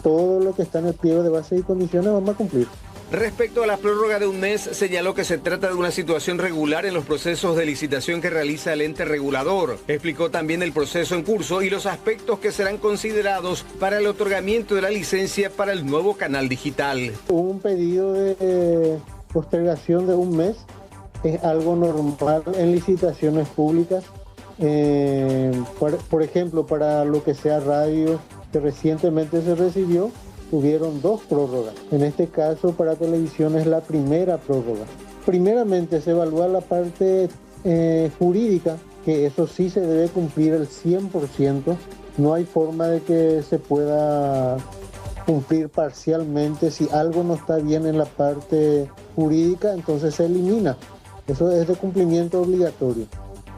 Todo lo que está en el pliego de base y condiciones vamos a cumplir. Respecto a la prórroga de un mes, señaló que se trata de una situación regular en los procesos de licitación que realiza el ente regulador. Explicó también el proceso en curso y los aspectos que serán considerados para el otorgamiento de la licencia para el nuevo canal digital. Un pedido de postergación de un mes es algo normal en licitaciones públicas. Por ejemplo, para lo que sea radio, que recientemente se recibió, hubieron 2 prórrogas. En este caso, para televisión es la primera prórroga. Primeramente se evalúa la parte jurídica, que eso sí se debe cumplir al 100%. No hay forma de que se pueda cumplir parcialmente. Si algo no está bien en la parte jurídica, entonces se elimina. Eso es de cumplimiento obligatorio.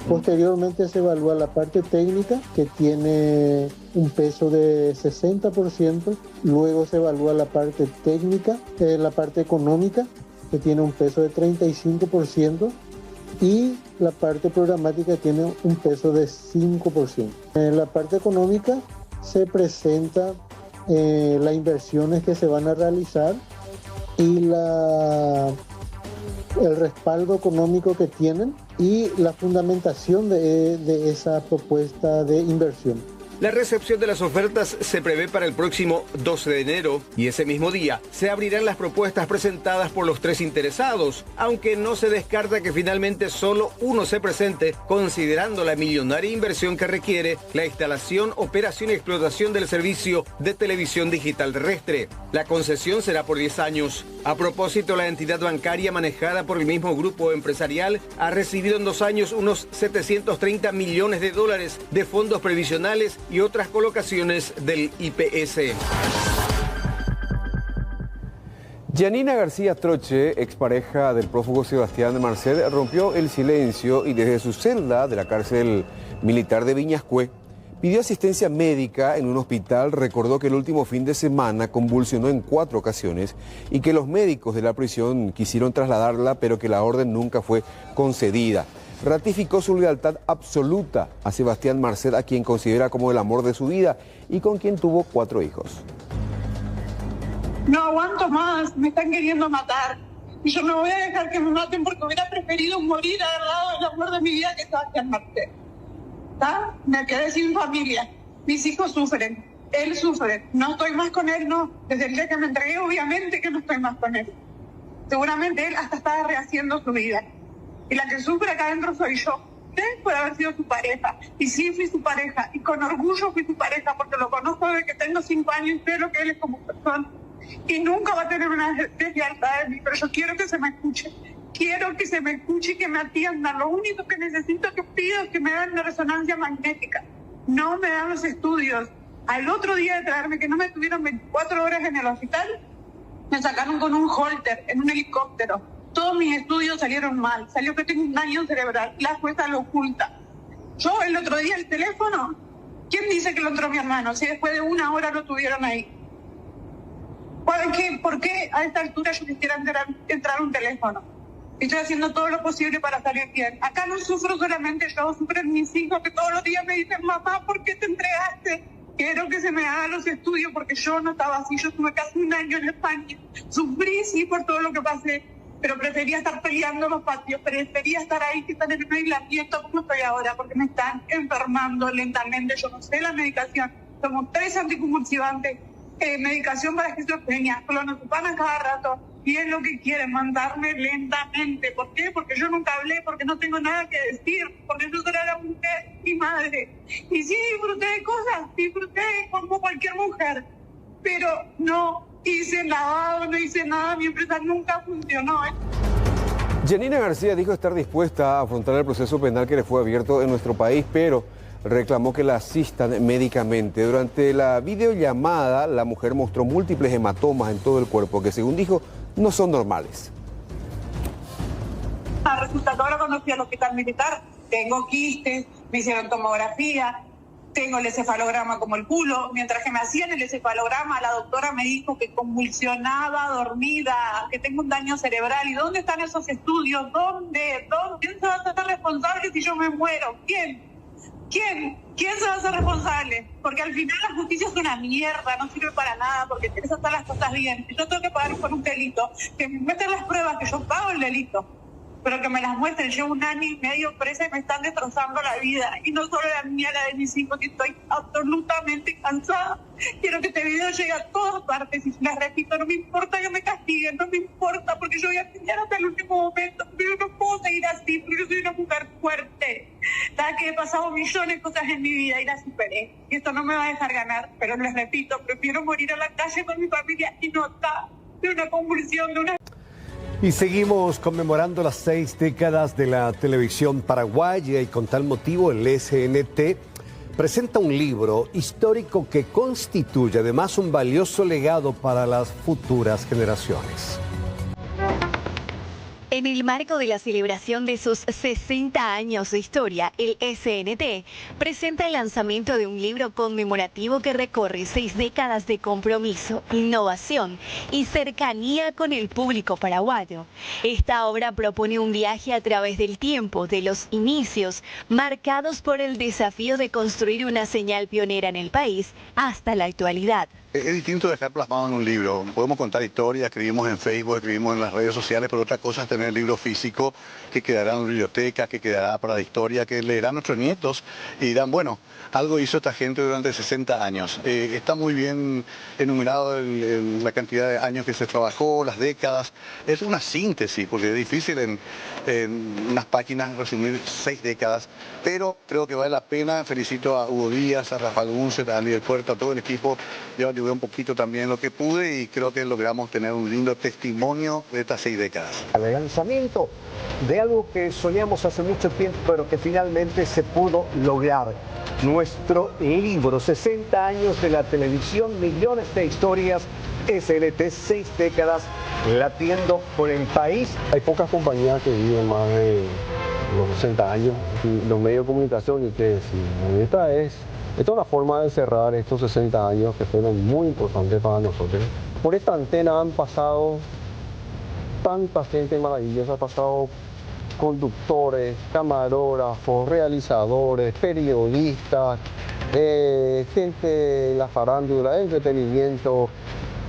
Posteriormente se evalúa la parte técnica, que tiene un peso de 60%. Luego se evalúa la parte técnica, la parte económica, que tiene un peso de 35%. Y la parte programática tiene un peso de 5%. En la parte económica se presenta las inversiones que se van a realizar y el respaldo económico que tienen y la fundamentación de esa propuesta de inversión. La recepción de las ofertas se prevé para el próximo 12 de enero y ese mismo día se abrirán las propuestas presentadas por los 3 interesados, aunque no se descarta que finalmente solo uno se presente, considerando la millonaria inversión que requiere la instalación, operación y explotación del servicio de televisión digital terrestre. La concesión será por 10 años. A propósito, la entidad bancaria manejada por el mismo grupo empresarial ha recibido en 2 años unos $730 millones de fondos previsionales y otras colocaciones del IPS. Yanina García Troche, expareja del prófugo Sebastián de Marcet, rompió el silencio y desde su celda de la cárcel militar de Viñascué Pidió asistencia médica en un hospital, recordó que el último fin de semana convulsionó en 4 ocasiones y que los médicos de la prisión quisieron trasladarla, pero que la orden nunca fue concedida. Ratificó su lealtad absoluta a Sebastián Marcet, a quien considera como el amor de su vida y con quien tuvo 4 hijos. No aguanto más, me están queriendo matar. Y yo no voy a dejar que me maten porque hubiera preferido morir al lado del amor de mi vida que Sebastián Marcet. ¿Está? Me quedé sin familia. Mis hijos sufren. Él sufre. No estoy más con él, no. Desde el día que me entregué, obviamente que no estoy más con él. Seguramente él hasta estaba rehaciendo su vida. Y la que sufre acá adentro soy yo. Él puede haber sido su pareja. Y sí fui su pareja. Y con orgullo fui su pareja porque lo conozco desde que tengo 5 años y sé lo que él es como persona. Y nunca va a tener una deslealtad de mí, pero yo quiero que se me escuche. Quiero que se me escuche y que me atiendan. Lo único que necesito, que pido, es que me dan una resonancia magnética. No me dan los estudios. Al otro día de traerme, que no me tuvieron 24 horas en el hospital, me sacaron con un holter, en un helicóptero. Todos mis estudios salieron mal. Salió que tengo un daño cerebral. La jueza lo oculta. Yo el otro día el teléfono, ¿quién dice que lo entró mi hermano? Si después de 1 hora lo tuvieron ahí. ¿Por qué a esta altura yo quisiera entrar un teléfono? Estoy haciendo todo lo posible para salir bien. Acá no sufro solamente yo, sufren mis hijos que todos los días me dicen, mamá, ¿por qué te entregaste? Quiero que se me hagan los estudios porque yo no estaba así. Yo estuve casi 1 año en España. Sufrí, sí, por todo lo que pasé, pero prefería estar peleando en los patios, prefería estar ahí que estar en un aislamiento como estoy ahora, porque me están enfermando lentamente. Yo no sé la medicación. Tomo 3 anticonvulsivantes, medicación para esquizofrenia, clonazepam a cada rato. Y es lo que quieren, mandarme lentamente. ¿Por qué? Porque yo nunca hablé, porque no tengo nada que decir, porque yo solo era mujer y madre. Y sí disfruté de cosas, disfruté como cualquier mujer, pero no hice lavado, no hice nada, mi empresa nunca funcionó. Yanina García dijo estar dispuesta a afrontar el proceso penal que le fue abierto en nuestro país, pero reclamó que la asistan médicamente. Durante la videollamada, la mujer mostró múltiples hematomas en todo el cuerpo que, según dijo, no son normales. Resulta que ahora cuando fui al hospital militar, tengo quistes, me hicieron tomografía, tengo el encefalograma como el culo. Mientras que me hacían el encefalograma, la doctora me dijo que convulsionaba, dormida, que tengo un daño cerebral. ¿Y dónde están esos estudios? ¿Dónde? ¿Quién se va a hacer responsable si yo me muero? ¿Quién se va a hacer responsable? Porque al final la justicia es una mierda, no sirve para nada, porque tienes que hacer las cosas bien. Yo tengo que pagar por un delito, que me muestren las pruebas que yo pago el delito, pero que me las muestren. Llevo 1 año y medio presa y me están destrozando la vida. Y no solo la mía, la de mis hijos, que estoy absolutamente cansada. Quiero que este video llegue a todas partes. Y les repito, no me importa que me castiguen, no me importa, porque yo voy a pelear hasta el último momento. Pero no puedo seguir así, porque yo soy una mujer fuerte. La que he pasado millones de cosas en mi vida y las superé. Y esto no me va a dejar ganar. Pero les repito, prefiero morir a la calle con mi familia y no estar de una convulsión, de una... Y seguimos conmemorando las 6 décadas de la televisión paraguaya y con tal motivo el SNT presenta un libro histórico que constituye además un valioso legado para las futuras generaciones. En el marco de la celebración de sus 60 años de historia, el SNT presenta el lanzamiento de un libro conmemorativo que recorre 6 décadas de compromiso, innovación y cercanía con el público paraguayo. Esta obra propone un viaje a través del tiempo, de los inicios, marcados por el desafío de construir una señal pionera en el país, hasta la actualidad. Es distinto dejar plasmado en un libro. Podemos contar historias, escribimos en Facebook, escribimos en las redes sociales, pero otra cosa es tener el libro físico que quedará en una biblioteca, que quedará para la historia, que leerán nuestros nietos y dirán, bueno, algo hizo esta gente durante 60 años. Está muy bien enumerado la cantidad de años que se trabajó, las décadas. Es una síntesis, porque es difícil en unas páginas resumir 6 décadas, pero creo que vale la pena. Felicito a Hugo Díaz, a Rafael Bunce, a Daniel Puerta, a todo el equipo. Yo ayudé un poquito también lo que pude y creo que logramos tener un lindo testimonio de estas 6 décadas. El lanzamiento de algo que soñamos hace mucho tiempo, pero que finalmente se pudo lograr. Nuestro libro, 60 años de la televisión, millones de historias, SNT, 6 décadas latiendo por el país. Hay pocas compañías que viven más de los 60 años, y los medios de comunicación, y qué decir. Esta es una forma de cerrar estos 60 años que fueron muy importantes para nosotros. Por esta antena han pasado tanta gente maravillosa, ha pasado conductores, camarógrafos, realizadores, periodistas, gente de la farándula, entretenimiento,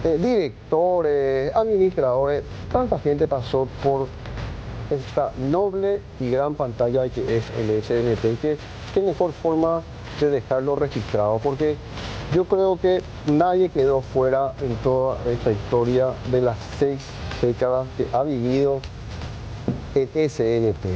directores, administradores, tanta gente pasó por esta noble y gran pantalla que es el SNT, que qué mejor forma de dejarlo registrado, porque yo creo que nadie quedó fuera en toda esta historia de las 6 décadas que ha vivido el SNT.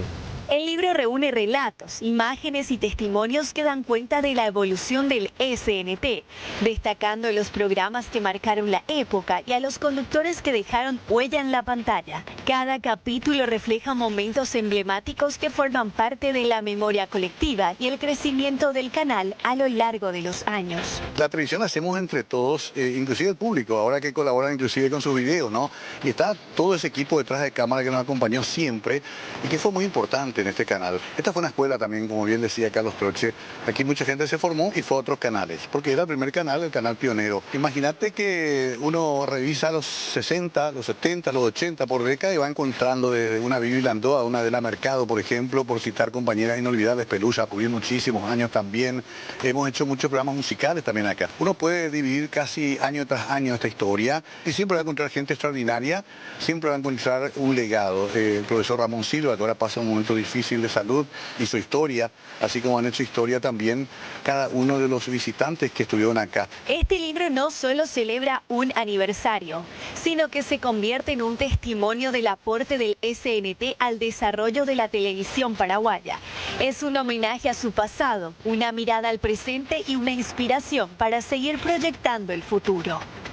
El libro reúne relatos, imágenes y testimonios que dan cuenta de la evolución del SNT, destacando los programas que marcaron la época y a los conductores que dejaron huella en la pantalla. Cada capítulo refleja momentos emblemáticos que forman parte de la memoria colectiva y el crecimiento del canal a lo largo de los años. La televisión la hacemos entre todos, inclusive el público, ahora que colaboran inclusive con sus videos, ¿no? Y está todo ese equipo detrás de cámara que nos acompañó siempre y que fue muy importante en este canal. Esta fue una escuela también, como bien decía Carlos Troche. Aquí mucha gente se formó y fue a otros canales, porque era el primer canal, el canal pionero. Imagínate que uno revisa los 60, los 70, los 80 por década y va encontrando desde una Vivi Landó a una de la Mercado, por ejemplo, por citar compañeras inolvidables, Pelusa, cubrir muchísimos años también. Hemos hecho muchos programas musicales también acá. Uno puede dividir casi año tras año esta historia y siempre va a encontrar gente extraordinaria, siempre va a encontrar un legado. El profesor Ramón Silva, que ahora pasa un momento difícil de salud, y su historia, así como han hecho historia también cada uno de los visitantes que estuvieron acá. Este libro no solo celebra un aniversario, sino que se convierte en un testimonio del aporte del SNT al desarrollo de la televisión paraguaya. Es un homenaje a su pasado, una mirada al presente y una inspiración para seguir proyectando el futuro.